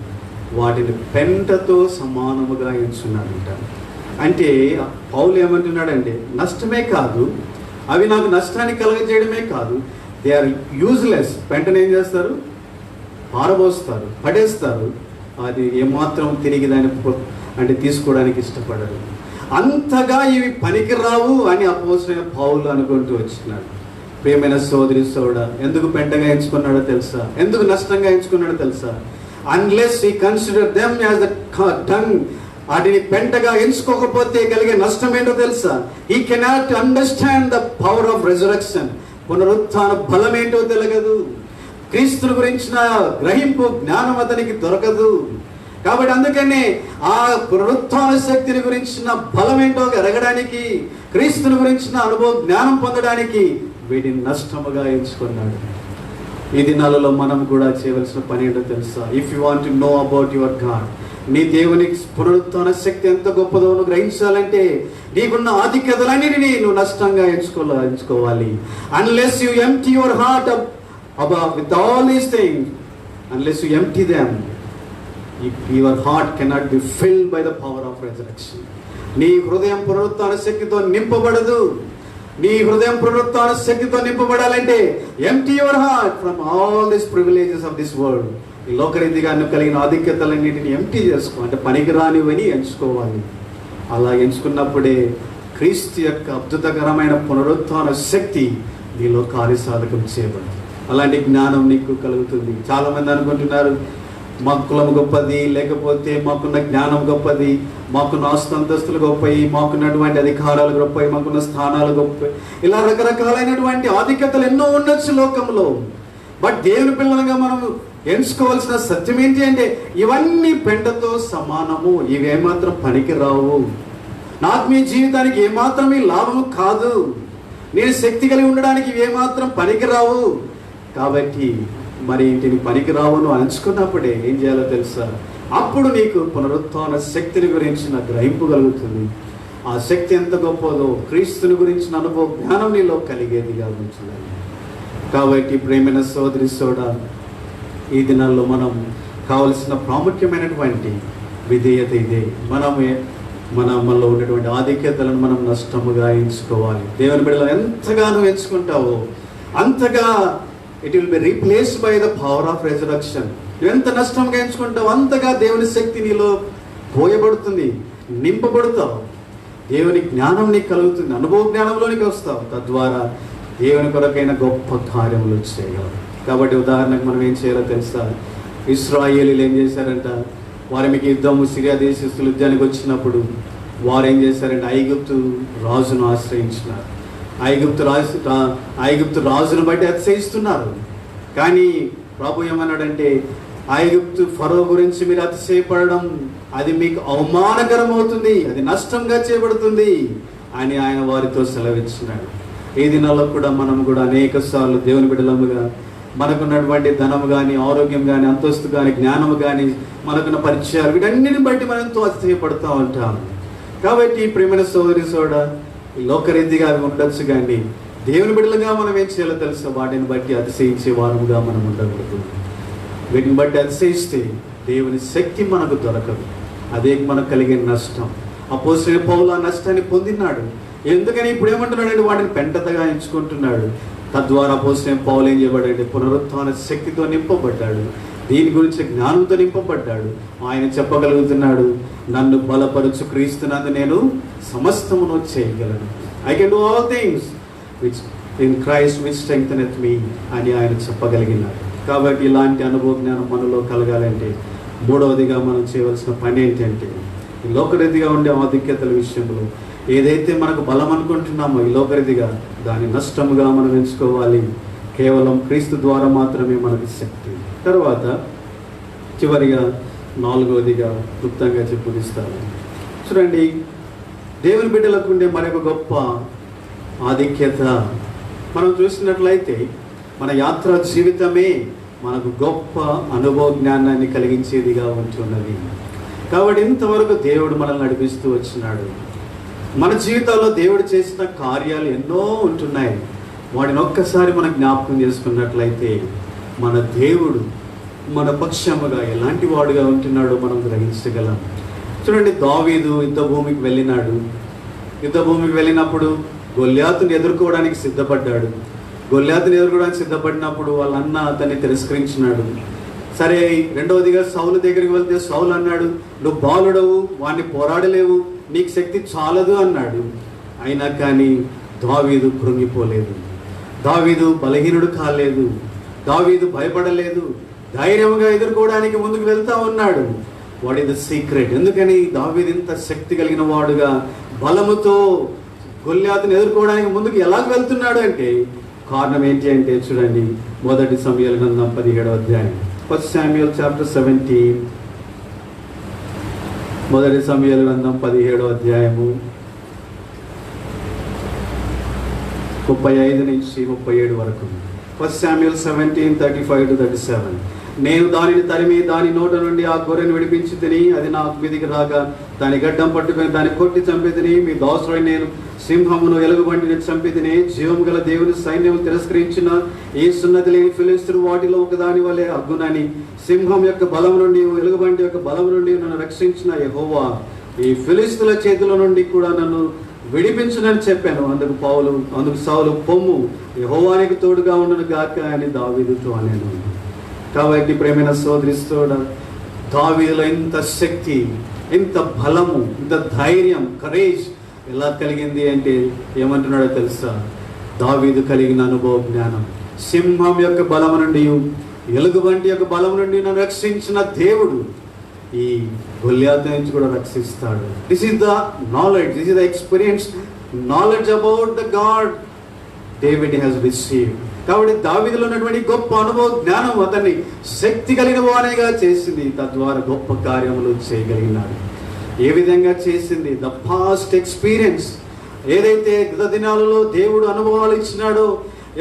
వాటిని పెంటతో సమానముగా ఎంచున్నాడంట. అంటే పౌలు ఏమంటున్నాడంటే నష్టమే కాదు, అవి నాకు నష్టాన్ని కలగజేయడమే కాదు, దే ఆర్ యూజ్లెస్. పెంటను ఏం చేస్తారు, పారబోస్తారు, పడేస్తారు, అది ఏమాత్రం తిరిగి దాన్ని అంటే తీసుకోవడానికి ఇష్టపడరు. అంతగా ఇవి పనికిరావు అని అపోస్తలుడైన పౌలు అనుకుంటూ వచ్చినాడు. ప్రియమైన సోదరి సోదరుడా, ఎందుకు పెంటగా ఎంచుకున్నాడో తెలుసా, ఎందుకు నష్టంగా ఎంచుకున్నాడో తెలుసా? Unless he consider them as the tongue, వాటిని పెంటగా ఎంచుకోకపోతే కలిగే నష్టం ఏంటో తెలుసా? He cannot understand the power of resurrection. పునరుత్థాన బలం ఏంటో తెలియదు, క్రీస్తుని గురించిన గ్రహింపు జ్ఞానం అతనికి దొరకదు. కాబట్టి అందుకనే ఆ పునరుత్థాన శక్తిని గురించిన బలం ఏంటో ఎరగడానికి, క్రీస్తుని గురించిన అనుభవ జ్ఞానం పొందడానికి వీటిని నష్టముగా ఎంచుకున్నాడు. ఈ దినాలలో మనం కూడా చేయవలసిన పని ఏంటో తెలుసా? If you want to know about your God, నీ దేవుని పునరుత్థాన శక్తి ఎంత గొప్పదో నువ్వు గ్రహించాలంటే నీకున్న ఆధిక్యతలన్నిటినీ నువ్వు నష్టంగా ఎంచుకోవాలి. Unless you empty your heart with all these things, unless you empty them, your heart cannot be filled by the power of resurrection. నీ హృదయం పునరుత్థాన శక్తితో నింపబడదు. నీ హృదయం పునరుత్థాన శక్తితో నింపబడాలంటే empty your heart from all these privileges of this world. ఈ లోకరీతిగా కలిగిన ఆధిక్యతలన్నిటిని ఎంప్టీ చేసుకో, అంటే పనికిరానివని ఎంచుకోవాలి. అలా ఎంచుకున్నప్పుడే క్రీస్తు యొక్క అద్భుతకరమైన పునరుత్థాన శక్తి నీలో కార్యసాధకం చేయబడుతుంది. అలాంటి జ్ఞానం నీకు కలుగుతుంది. చాలా మంది అనుకుంటున్నారు మా కులం గొప్పది, లేకపోతే మాకున్న జ్ఞానం గొప్పది, మాకున్న ఆస్తంతస్తులు గొప్పవి, మాకున్నటువంటి అధికారాలు గొప్పవి, మాకున్న స్థానాలు గొప్పవి, ఇలా రకరకాలైనటువంటి ఆధిక్యతలు ఎన్నో ఉండొచ్చు లోకంలో. బట్ దేవుని పిల్లలుగా మనం ఎంచుకోవాల్సిన సత్యం ఏంటి అంటే ఇవన్నీ పెంటతో సమానము, ఇవేమాత్రం పనికి రావు, నా ఆత్మీయ జీవితానికి ఏమాత్రం ఈ లాభము కాదు, నేను శక్తి కలిగి ఉండడానికి ఇవేమాత్రం పనికి రావు. కాబట్టి మరి ఇంటిని పనికిరావును అంచుకున్నప్పుడే ఏం చేయాలో తెలుసా? అప్పుడు నీకు పునరుత్థాన శక్తిని గురించిన గ్రహింపు కలుగుతుంది. ఆ శక్తి ఎంత గొప్పదో క్రీస్తుని గురించిన అనుభవ జ్ఞానం నీలో కలిగేదిగా ఉంచుతుంది. కాబట్టి ప్రేమైన సోదరి సోడా, ఈ దినాల్లో మనం కావలసిన ప్రాముఖ్యమైనటువంటి విధేయత ఇదే. మనలో ఉన్నటువంటి ఆధిక్యతలను మనం నష్టముగా ఎంచుకోవాలి. దేవుని బిడ్డలు ఎంతగానో ఎంచుకుంటావో అంతగా it will be replaced by the power of resurrection. ఎంత నష్టంగా ఎంచుకుంటావు అంతగా దేవుని శక్తి నీలో పోయబడుతుంది, నింపబడతావు, దేవుని జ్ఞానం నీకు కలుగుతుంది, అనుభవ జ్ఞానంలోనికి వస్తావు, తద్వారా దేవుని కొరకైన గొప్ప కార్యములు చేయగలరు. కాబట్టి ఉదాహరణకు మనం ఏం చేయాలో తెలుసా? ఇశ్రాయేలీలు ఏం చేశారంట, వారి మీకు యుద్ధము, సిరియా దేశస్తులు యుద్ధానికి వచ్చినప్పుడు వారు ఏం చేశారంటే ఐగుప్తు రాజును ఆశ్రయించినారు. ఐగుప్తు రాజును బట్టి అతిశయిస్తున్నారు. కానీ ప్రభు ఏమన్నాడంటే ఐగుప్తు ఫరో గురించి మీరు అతిశయపడడం అది మీకు అవమానకరం అవుతుంది, అది నష్టంగా చేయబడుతుంది అని ఆయన వారితో సెలవిచ్చినాడు. ఈ దినాల్లో కూడా మనం కూడా అనేక సార్లు దేవుని బిడ్డలముగా మనకున్నటువంటి ధనము కానీ, ఆరోగ్యం కానీ, అంతస్తు కానీ, జ్ఞానము కానీ, మనకున్న పరిచయాలు, వీటన్నిటిని బట్టి మనం ఎంతో అతిశయపడుతూ ఉంటాం. కాబట్టి ప్రేమైన సోదరి సోడా, లోకరీతిగా అవి ఉండొచ్చు, కానీ దేవుని బిడ్డలుగా మనం ఏం చేయాలో తెలుసా? వాటిని బట్టి అతిశయించే వారముగా మనం ఉండకూడదు. వీటిని బట్టి అతిశయిస్తే దేవుని శక్తి మనకు దొరకదు, అదే మనకు కలిగే నష్టం. అపోస్తలుడైన పౌలు ఆ నష్టాన్ని పొందినాడు. ఎందుకని ఇప్పుడు ఏమంటున్నాడంటే వాటిని పెంటతగా ఎంచుకుంటున్నాడు. తద్వారా అపోస్తలుడైన పౌలు ఏం చేయబడ్డాడు? పునరుత్థాన శక్తితో నింపబడ్డాడు, దీని గురించి జ్ఞానంతో నింపబడ్డాడు. ఆయన చెప్పగలుగుతున్నాడు, నన్ను బలపరచు క్రీస్తునందు నేను సమస్తమును చేయగలను. I can do all things which in Christ which strengtheneth me అని ఆయన చెప్పగలిగినాడు. కాబట్టి ఇలాంటి అనుభవ జ్ఞానం మనలో కలగాలంటే మూడవదిగా మనం చేయవలసిన పని ఏంటంటే, ఈ లోకరీతిగా ఉండే ఆధిక్యతల విషయంలో ఏదైతే మనకు బలం అనుకుంటున్నామో ఈ లోకరీతిగా దాన్ని నష్టముగా మనం ఎంచుకోవాలి. కేవలం క్రీస్తు ద్వారా మాత్రమే మనకు శక్తి. తర్వాత చివరిగా నాలుగవదిగా క్లుప్తంగా చెప్పిస్తాను. చూడండి, దేవుని బిడ్డలకు ఉండే మరొక గొప్ప ఆధిక్యత మనం చూసినట్లయితే మన యాత్రా జీవితమే మనకు గొప్ప అనుభవ జ్ఞానాన్ని కలిగించేదిగా ఉంటున్నది. కాబట్టి ఇంతవరకు దేవుడు మనల్ని నడిపిస్తూ వచ్చినాడు. మన జీవితాల్లో దేవుడు చేసిన కార్యాలు ఎన్నో ఉంటున్నాయి. వాటిని ఒక్కసారి మనం జ్ఞాపకం చేసుకున్నట్లయితే మన దేవుడు మన పక్షముగా ఎలాంటి వాడుగా ఉంటున్నాడో మనం గ్రహించగలం. చూడండి, దావీదు యుద్ధభూమికి వెళ్ళినాడు. యుద్ధభూమికి వెళ్ళినప్పుడు గొల్యాతుని ఎదుర్కోవడానికి సిద్ధపడ్డాడు. గొల్యాతుని ఎదుర్కోవడానికి సిద్ధపడినప్పుడు వాళ్ళ అన్న అతన్ని తిరస్కరించినాడు. సరే, రెండవదిగా సౌలు దగ్గరికి వెళ్తే సౌలు అన్నాడు, నువ్వు బాలుడవు, వాడిని పోరాడలేవు, నీకు శక్తి చాలదు అన్నాడు. అయినా కానీ దావీదు కృంగిపోలేదు. దావీదు బలహీనుడు కాలేదు. దావీదు భయపడలేదు. ధైర్యంగా ఎదుర్కోవడానికి ముందుకు వెళ్తా ఉన్నాడు. What is the secret? ఎందుకని దావీదు ఇంత శక్తి కలిగిన వాడుగా బలముతో గొల్యాతుని ఎదుర్కోవడానికి ముందుకు ఎలాగ వెళ్తున్నాడు అంటే కారణం ఏంటి అంటే చూడండి, మొదటి సమూయేలు గ్రంథం 17వ అధ్యాయం. First Samuel chapter 17. మొదటి సమూయేలు గ్రంథం 17వ అధ్యాయము 35 నుంచి 37 వరకు. First Samuel 17:35-37. నేను దానిని తరిమి దాని నోట నుండి ఆ గొర్రెను విడిపించి తిని, అది నా మీదికి రాగా దాని గడ్డం పట్టుకొని దాన్ని కొట్టి చంపితిని. మీ దాసుడైన నేను సింహమును ఎలుగుబంటిని చంపితిని. జీవము గల దేవుని సైన్యం తిరస్కరించిన ఈ సున్నతి లేని ఫిలిష్తీయులు వాటిలో ఒకదాని వలె అగ్గునని, సింహం యొక్క బలం నుండి ఎలుగుబంటి యొక్క బలం నుండి నన్ను రక్షించిన యెహోవా ఈ ఫిలిష్తీయుల చేతుల నుండి కూడా నన్ను విడిపించునని చెప్పాను. అందుకు సౌలు, పొమ్ము, యెహోవానికి తోడుగా ఉండును గాక అని దావీదుతో అనేను. కాబట్టి ప్రేమైన సోదరిస్తోడా, దావీదులో ఇంత శక్తి, ఇంత బలము, ఇంత ధైర్యం, కరేజ్ ఎలా కలిగింది అంటే ఏమంటున్నాడో తెలుసా? దావీదు కలిగిన అనుభవ జ్ఞానం. సింహం యొక్క బలం నుండి, ఎలుగుబంటి యొక్క బలం నుండి నన్ను రక్షించిన దేవుడు ఈ గొల్యాతు నుంచి కూడా రక్షిస్తాడు. This is the knowledge, this is the experience knowledge about the God David has received. కాబట్టి దావీదులో ఉన్నటువంటి గొప్ప అనుభవ జ్ఞానం అతన్ని శక్తి కలిగిన వానిగా చేసింది. తద్వారా గొప్ప కార్యములు చేయగలిగినాడు. ఏ విధంగా చేసింది? The past experience. ఏదైతే గత దినాలలో దేవుడు అనుభవాలు ఇచ్చినాడో,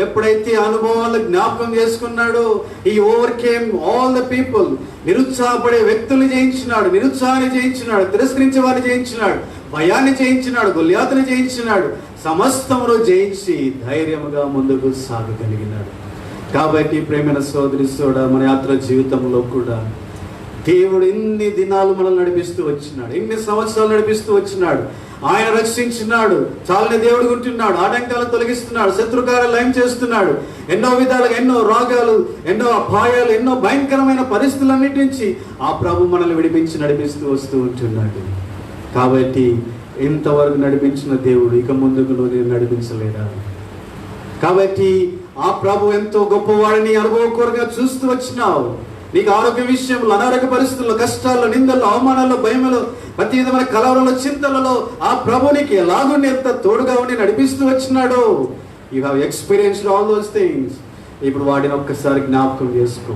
ఎప్పుడైతే అనుభవాలు జ్ఞాపకం చేసుకున్నాడో, ఈ ఓవర్కేమ్ ఆల్ ద పీపుల్. నిరుత్సాహపడే వ్యక్తుల్ని జయించినాడు, నిరుత్సాహాన్ని జయించినాడు, తిరస్కరించే వారిని జయించినాడు, భయాన్ని జయించినాడు, గొల్యాతుని జయించినాడు. సమస్తమును జయించి ధైర్యముగా ముందుకు సాగగలిగినాడు. కాబట్టి ప్రేమైన సోదరి సోడా, మన యాత్ర జీవితంలో కూడా దేవుడు ఎన్ని దినాలు మనల్ని నడిపిస్తూ వచ్చినాడు, ఎన్ని సంవత్సరాలు నడిపిస్తూ వచ్చినాడు. ఆయన రక్షించినాడు, చాలని దేవుడు ఉంటున్నాడు, ఆటంకాలు తొలగిస్తున్నాడు, శత్రుకార్యాలు లయం చేస్తున్నాడు. ఎన్నో విధాలుగా ఎన్నో రోగాలు, ఎన్నో అపాయాలు, ఎన్నో భయంకరమైన పరిస్థితులన్నిటి నుంచి ఆ ప్రభు మనల్ని విడిపించి నడిపిస్తూ వస్తూ ఉంటున్నాడు. కాబట్టి ఇంతవరకు నడిపించిన దేవుడు ఇక ముందుకు నేను నడిపించలేడా? కాబట్టి ఆ ప్రభు ఎంతో గొప్పవాడిని అనుభవపూర్వకంగా చూస్తూ వచ్చినావు. నీకు ఆరోగ్య విషయంలో, అనారోగ్య పరిస్థితుల్లో, కష్టాల్లో, నిందల్లో, అవమానాల్లో, భయములో, ప్రతి విధమైన కలవరంలో, చింతలలో ఆ ప్రభు నీకు ఎలాగుండి ఎంత తోడుగా ఉండి నడిపిస్తూ వచ్చినాడో. You have experienced all those things. ఇప్పుడు వాటిని ఒక్కసారి జ్ఞాపకం చేసుకో.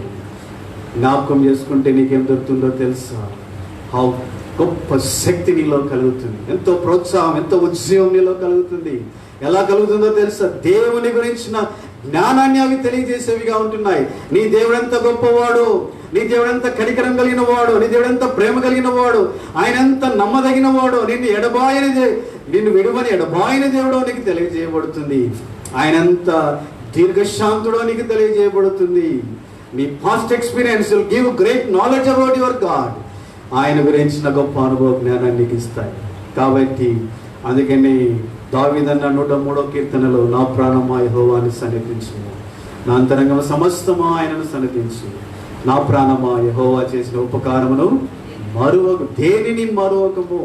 జ్ఞాపకం చేసుకుంటే నీకేం దొరుకుతుందో తెలుసా? హౌ గొప్ప శక్తి నీలో కలుగుతుంది, ఎంతో ప్రోత్సాహం, ఎంతో ఉద్యోగం నీలో కలుగుతుంది. ఎలా కలుగుతుందో తెలుసా? దేవుని గురించిన జ్ఞానాన్ని అవి తెలియజేసేవిగా ఉంటున్నాయి. నీ దేవుడు ఎంత గొప్పవాడు, నీ దేవుడు ఎంత కనికరం కలిగిన వాడు, నీ దేవుడు ఎంత ప్రేమ కలిగిన వాడు, ఆయన ఎంత నమ్మదగిన వాడు, నిన్ను విడువని ఎడబాయిన దేవుడో నీకు తెలియజేయబడుతుంది. ఆయన ఎంత దీర్ఘశాంతుడో నీకు తెలియజేయబడుతుంది. నీ past experience will give great knowledge about your God. ఆయన గురించిన గొప్ప అనుభవ జ్ఞానాన్ని నీకు ఇస్తాయి. కాబట్టి అందుకని దావీదన్న 103వ కీర్తనలో, నా ప్రాణమా యెహోవాని సన్నిధించు, నా అంతరంగము సమస్తమా ఆయనను సన్నిధించు, నా ప్రాణమా యెహోవా చేసిన ఉపకారమును మరువకు. దేనిని మరువకము?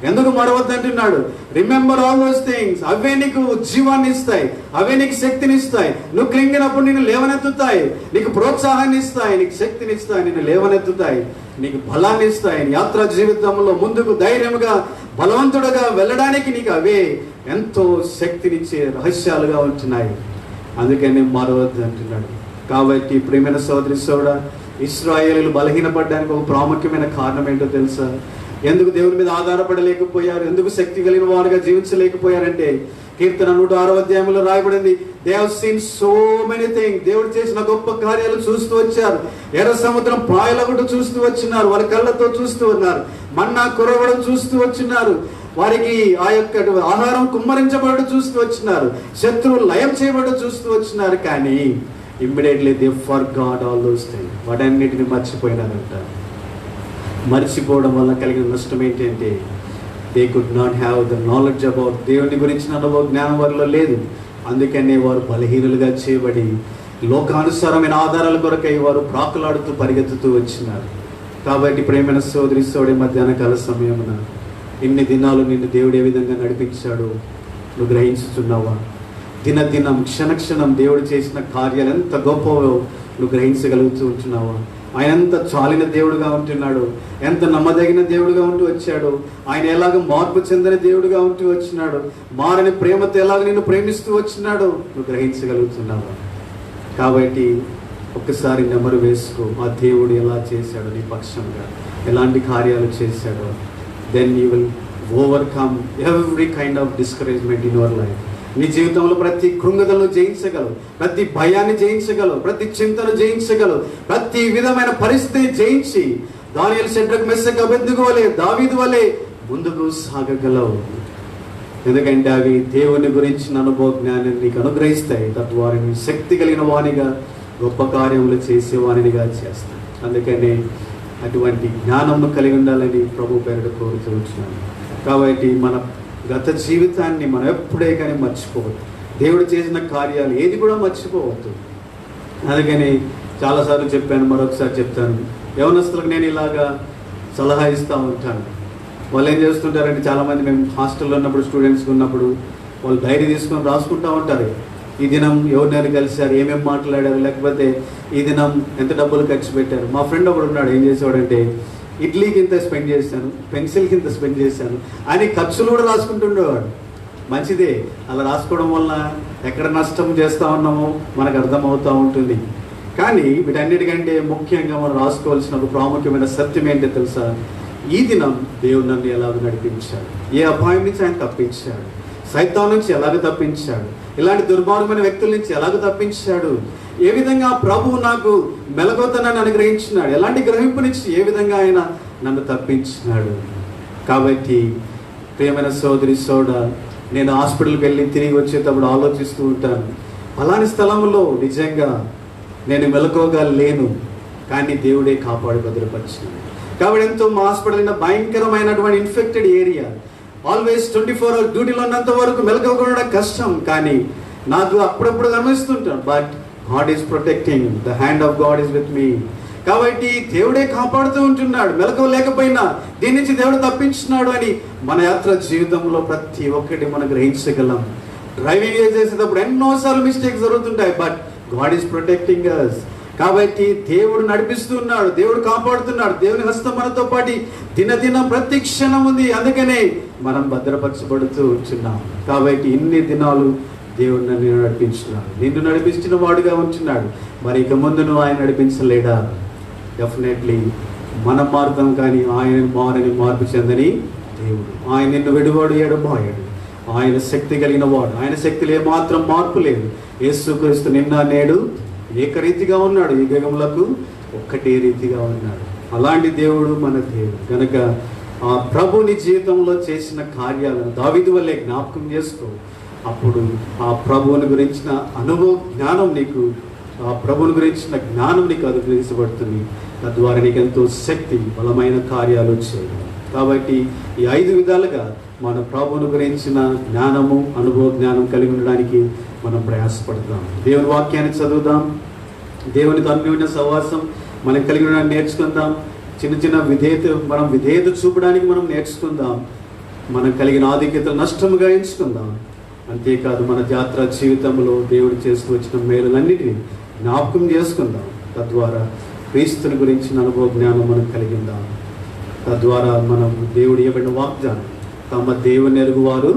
ఎందుకు మరవద్దు అంటున్నాడు? Remember all those things. అవే నీకు జీవాన్ని ఇస్తాయి, అవే నీకు శక్తిని ఇస్తాయి. నువ్వు కృంగినప్పుడు నిన్ను లేవనెత్తుతాయి, నీకు ప్రోత్సాహాన్ని ఇస్తాయి, నీకు శక్తిని ఇస్తాయి, నిన్ను లేవనెత్తుతాయి, నీకు బలాన్ని ఇస్తాయి. యాత్రా జీవితంలో ముందుకు ధైర్యంగా బలవంతుడుగా వెళ్ళడానికి నీకు అవే ఎంతో శక్తినిచ్చే రహస్యాలుగా ఉంటున్నాయి. అందుకని మరవద్దు అంటున్నాడు. కాబట్టి ప్రియమైన సోదరి సోదరుడా, ఇశ్రాయేలీయులు బలహీనపడడానికి ఒక ప్రాముఖ్యమైన కారణం ఏంటో తెలుసా? ఎందుకు దేవుని మీద ఆధారపడలేకపోయారు, ఎందుకు శక్తి కలిగిన వారుగా జీవించలేకపోయారంటే, కీర్తన 106వ అధ్యాయంలో రాయబడింది, they have seen so many things. దేవుడు చేసిన గొప్ప కార్యాలు చూస్తూ వచ్చారు. ఎర్ర సముద్రం పాయలగుట చూస్తూ వచ్చినారు, వారి కళ్ళతో చూస్తూ ఉన్నారు. మన్నా కురవడం చూస్తూ వచ్చినారు, వారికి ఆ యొక్క ఆహారం కుమ్మరించబడి చూస్తూ వచ్చినారు, శత్రువులు లయం చేయబడి చూస్తూ వచ్చినారు. కానీ immediately they forgot all those things. వాటన్నిటిని మర్చిపోయినారంట. మర్చిపోవడం వల్ల కలిగిన నష్టం ఏంటంటే, they could not have the knowledge about, దేవుని గురించిన అనుభవ జ్ఞానం వారిలో లేదు. అందుకనే వారు బలహీనులుగా చేయబడి లోకానుసారమైన ఆధారాల కొరకై వారు ప్రాకులాడుతూ పరిగెత్తుతూ వచ్చినారు. కాబట్టి ప్రేమైన సోదరి సోదరి, మధ్యాహ్న కాల సమయమున ఇన్ని దినాలు నిన్ను దేవుడు ఏ విధంగా నడిపించాడో నువ్వు గ్రహించుతున్నావా? దినదినం క్షణక్షణం దేవుడు చేసిన కార్యాలు ఎంత గొప్పవో నువ్వు గ్రహించగలుగుతూ ఉంటున్నావా? ఆయన ఎంత చాలిన దేవుడుగా ఉంటున్నాడు, ఎంత నమ్మదగిన దేవుడుగా ఉంటూ వచ్చాడు. ఆయన ఎలాగ మార్పు చెందిన దేవుడుగా ఉంటూ వచ్చినాడు, మారని ప్రేమతో ఎలాగ నిన్ను ప్రేమిస్తూ వచ్చినాడు నువ్వు గ్రహించగలుగుతున్నావా? కాబట్టి ఒక్కసారి నెమరు వేసుకో, ఆ దేవుడు ఎలా చేశాడు నీ పక్షంగా, ఎలాంటి కార్యాలు చేశాడో. Then you will overcome every kind of discouragement in your life. నీ జీవితంలో ప్రతి కృంగదలను జయించగలవు, ప్రతి భయాన్ని జయించగలవు, ప్రతి చింతను జయించగలవు, ప్రతి విధమైన పరిస్థితిని జయించి దానియేలు, షడ్రక్, మెషక్, అబేద్నెగో వలె, దావీదు వలె ముందుకు సాగగలవు. ఎందుకంటే అవి దేవుని గురించిన అనుభవ జ్ఞానాన్ని నీకు అనుగ్రహిస్తాయి. తద్వారిని శక్తి కలిగిన వానిగా, గొప్ప కార్యములు చేసేవానిగా చేస్తాయి. అందుకని అటువంటి జ్ఞానంను కలిగి ఉండాలని ప్రభు పేరిట కోరుతూ ఉంటున్నాను. కాబట్టి మన గత జీవితాన్ని మనం ఎప్పుడే కానీ మర్చిపోవద్దు. దేవుడు చేసిన కార్యాలు ఏది కూడా మర్చిపోవద్దు. అందుకని చాలాసార్లు చెప్పాను, మరొకసారి చెప్తాను. యవనస్తులకు నేను ఇలాగా సలహా ఇస్తూ ఉంటాను. వాళ్ళు ఏం చేస్తుంటారంటే, చాలామంది మేము హాస్టల్లో ఉన్నప్పుడు, స్టూడెంట్స్గా ఉన్నప్పుడు వాళ్ళు డైరీ తీసుకొని రాసుకుంటూ ఉంటారు. ఈ దినం ఎవరినైనా కలిశారు, ఏమేమి మాట్లాడారు, లేకపోతే ఈ దినం ఎంత డబ్బులు ఖర్చు పెట్టారు. మా ఫ్రెండ్ ఒకడు ఉన్నాడు, ఏం చేసేవాడంటే, ఇడ్లీకి ఇంత స్పెండ్ చేశాను, పెన్సిల్కి ఇంత స్పెండ్ చేశాను అని ఖర్చులు కూడా రాసుకుంటుండేవాడు. మంచిదే, అలా రాసుకోవడం వల్ల ఎక్కడ నష్టం చేస్తూ ఉన్నామో మనకు అర్థమవుతూ ఉంటుంది. కానీ వీటన్నిటికంటే ముఖ్యంగా మనం రాసుకోవాల్సిన ఒక ప్రాముఖ్యమైన సత్యం ఏంటో తెలుసా? ఈ దినం దేవుడు నన్ను ఎలాగ నడిపించాడు, ఏ అపాయం నుంచి ఆయన తప్పించాడు, సైతాన్ నుంచి ఎలాగ తప్పించాడు, ఇలాంటి దుర్మార్గమైన వ్యక్తుల నుంచి ఎలాగ తప్పించాడు, ఏ విధంగా ప్రభువు నాకు మెలకువతనాన్ని అనుగ్రహించినాడు, ఎలాంటి గ్రహింపునిచ్చి ఏ విధంగా ఆయన నన్ను తప్పించినాడు. కాబట్టి ప్రియమైన సోదరి సోదరుడా, నేను హాస్పిటల్కి వెళ్ళి తిరిగి వచ్చేటప్పుడు ఆలోచిస్తూ ఉంటాను, ఫలాని స్థలంలో నిజంగా నేను మెలకువగా లేను, కానీ దేవుడే కాపాడి భద్రపరిచినాడు. కాబట్టి ఎంతో మా హాస్పిటల్ అయిన భయంకరమైనటువంటి ఇన్ఫెక్టెడ్ ఏరియా, ఆల్వేస్ 24 hours డ్యూటీలో ఉన్నంత వరకు మెలకువగా ఉండడం కష్టం. కానీ నాకు అప్పుడప్పుడు గమనిస్తుంటాను, but God is protecting, the hand of God is with me. కాబట్టి దేవుడే కాపాడుతూ ఉంటున్నాడు. మెలకువ లేకపోయినా దీని నుంచి దేవుడు తప్పించున్నాడు అని మన యాత్ర జీవితంలో ప్రతి ఒక్కటి మనం గ్రహించగలం. డ్రైవింగ్ చేసేటప్పుడు ఎన్నోసార్లు మిస్టేక్స్ జరుగుతుంటాయి, but God is protecting us. కాబట్టి దేవుడు నడిపిస్తున్నాడు, దేవుడు కాపాడుతున్నాడు. దేవుని హస్తం మనతో పాటు దినదినం ప్రతి క్షణం ఉంది. అందుకనే మనం భద్రపరచబడుతూ ఉంటున్నాం. కాబట్టి ఇన్ని దినాలు దేవుడు నన్ను నడిపించున్నాడు, నిన్ను నడిపించిన వాడుగా ఉంటున్నాడు. మరి ఇక ముందు నువ్వు ఆయన నడిపించలేడా? డెఫినెట్లీ మనం మారుతాం, కానీ ఆయన మారని మార్పు చెందని దేవుడు. ఆయన నిన్ను విడివాడు, ఎడబాయడు. ఆయన శక్తి కలిగిన వాడు. ఆయన శక్తిలో ఏమాత్రం మార్పు లేదు. యేసుక్రీస్తు నిన్న నేడు ఏకరీతిగా ఉన్నాడు, ఈ యుగములకు ఒక్కటే రీతిగా ఉన్నాడు. అలాంటి దేవుడు మన దేవుడు. కనుక ఆ ప్రభుని జీవితంలో చేసిన కార్యాలను దావీదు వల్లే జ్ఞాపకం చేసుకో. అప్పుడు ఆ ప్రభువుని గురించిన అనుభవ జ్ఞానం నీకు, ఆ ప్రభువుని గురించిన జ్ఞానం నీకు అనుగ్రహించబడుతుంది. తద్వారా నీకు ఎంతో శక్తి, బలమైన కార్యాలు చేయగలవు. కాబట్టి ఈ 5 విధాలుగా మన ప్రభువుని గురించిన జ్ఞానము, అనుభవ జ్ఞానం కలిగి ఉండడానికి మనం ప్రయాసపడతాం. దేవుని వాక్యాన్ని చదువుదాం, దేవునితో అన్యోన్య సహవాసం మనం కలిగి ఉండడానికి నేర్చుకుందాం. చిన్న చిన్న విధేయత, మనం విధేయత చూపడానికి మనం నేర్చుకుందాం. మనం కలిగిన ఆధిక్యతలు నష్టముగా ఎంచుకుందాం. అంతేకాదు మన యాత్ర జీవితంలో దేవుడు చేస్తూ వచ్చిన మేలులన్నిటినీ జ్ఞాపకం చేసుకుందాం. తద్వారా క్రీస్తుని గురించిన అనుభవ జ్ఞానం మనం కలిగిందాం. తద్వారా మనం దేవుడు ఇవ్వబడిన వాగ్దానం, తమ దేవుని ఎరుగువారు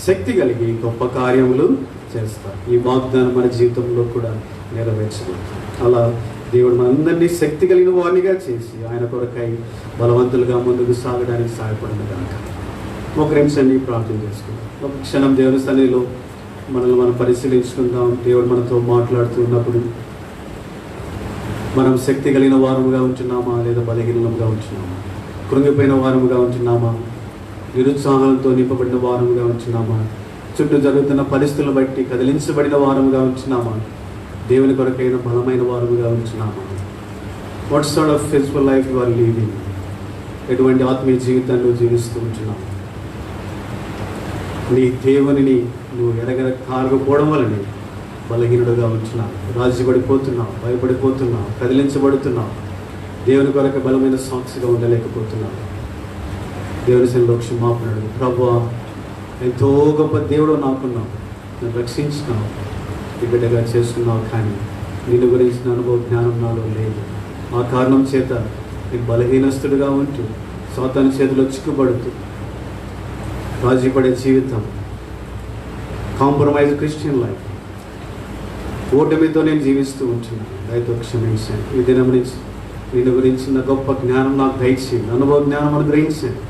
శక్తి కలిగి గొప్ప కార్యములు చేస్తారు. ఈ వాగ్దానం మన జీవితంలో కూడా నెరవేర్చబడుతుంది. అలా దేవుడు మనందరినీ శక్తి కలిగిన వారినిగా చేసి ఆయన కొరకై బలవంతులుగా ముందుకు సాగడానికి సహాయపడింది కనుక ఒక నిమిషాన్ని ప్రార్థన చేసుకుందాం. ఒక క్షణం దేవుని సన్నిధిలో మనల్ని మనం పరిశీలించుకుందాం. దేవుడు మనతో మాట్లాడుతున్నప్పుడు మనం శక్తి కలిగిన వారముగా ఉంటున్నామా, లేదా బలహీనంగా ఉంటున్నామా? కృంగిపోయిన వారముగా ఉంటున్నామా? నిరుత్సాహంతో నింపబడిన వారముగా ఉంటున్నామా? చుట్టూ జరుగుతున్న పరిస్థితులను బట్టి కదిలించబడిన వారముగా ఉంటున్నామా? దేవుని కొరకైన బలమైన వారముగా ఉంటున్నామా? What sort of physical life you are living? ఎటువంటి ఆత్మీయ జీవితాన్ని జీవిస్తూ ఉంటున్నావు? నీ దేవునిని నువ్వు కారకపోవడం వలన బలహీనుడుగా ఉంటున్నావు, రాజీపడిపోతున్నావు, భయపడిపోతున్నావు, కదిలించబడుతున్నావు, దేవుని కొరకు బలమైన సాక్షిగా ఉండలేకపోతున్నావు. దేవుని సన్నిధిలో క్షమాపణలు. ప్రభువా, ఎంతో గొప్ప దేవుడు నాకున్నావు, నన్ను రక్షించినావు, బిడ్డగా చేసుకున్నావు, కానీ నిన్ను గురించిన అనుభవ జ్ఞానం నాలో లేదు. ఆ కారణం చేత నేను బలహీనస్తుడిగా ఉంటూ సాతాను చేతిలో చిక్కుబడుతూ రాజీపడే జీవితం, కాంప్రమైజ్ క్రిస్టియన్ లైఫ్, ఓటమితో నేను జీవిస్తూ ఉంటున్నాను. దయతో క్షమించాను. ఈ దినం నుంచి నిన్ను గురించిన గొప్ప జ్ఞానం నాకు దయచేయండి, అనుభవ జ్ఞానం అనుగ్రహించండి.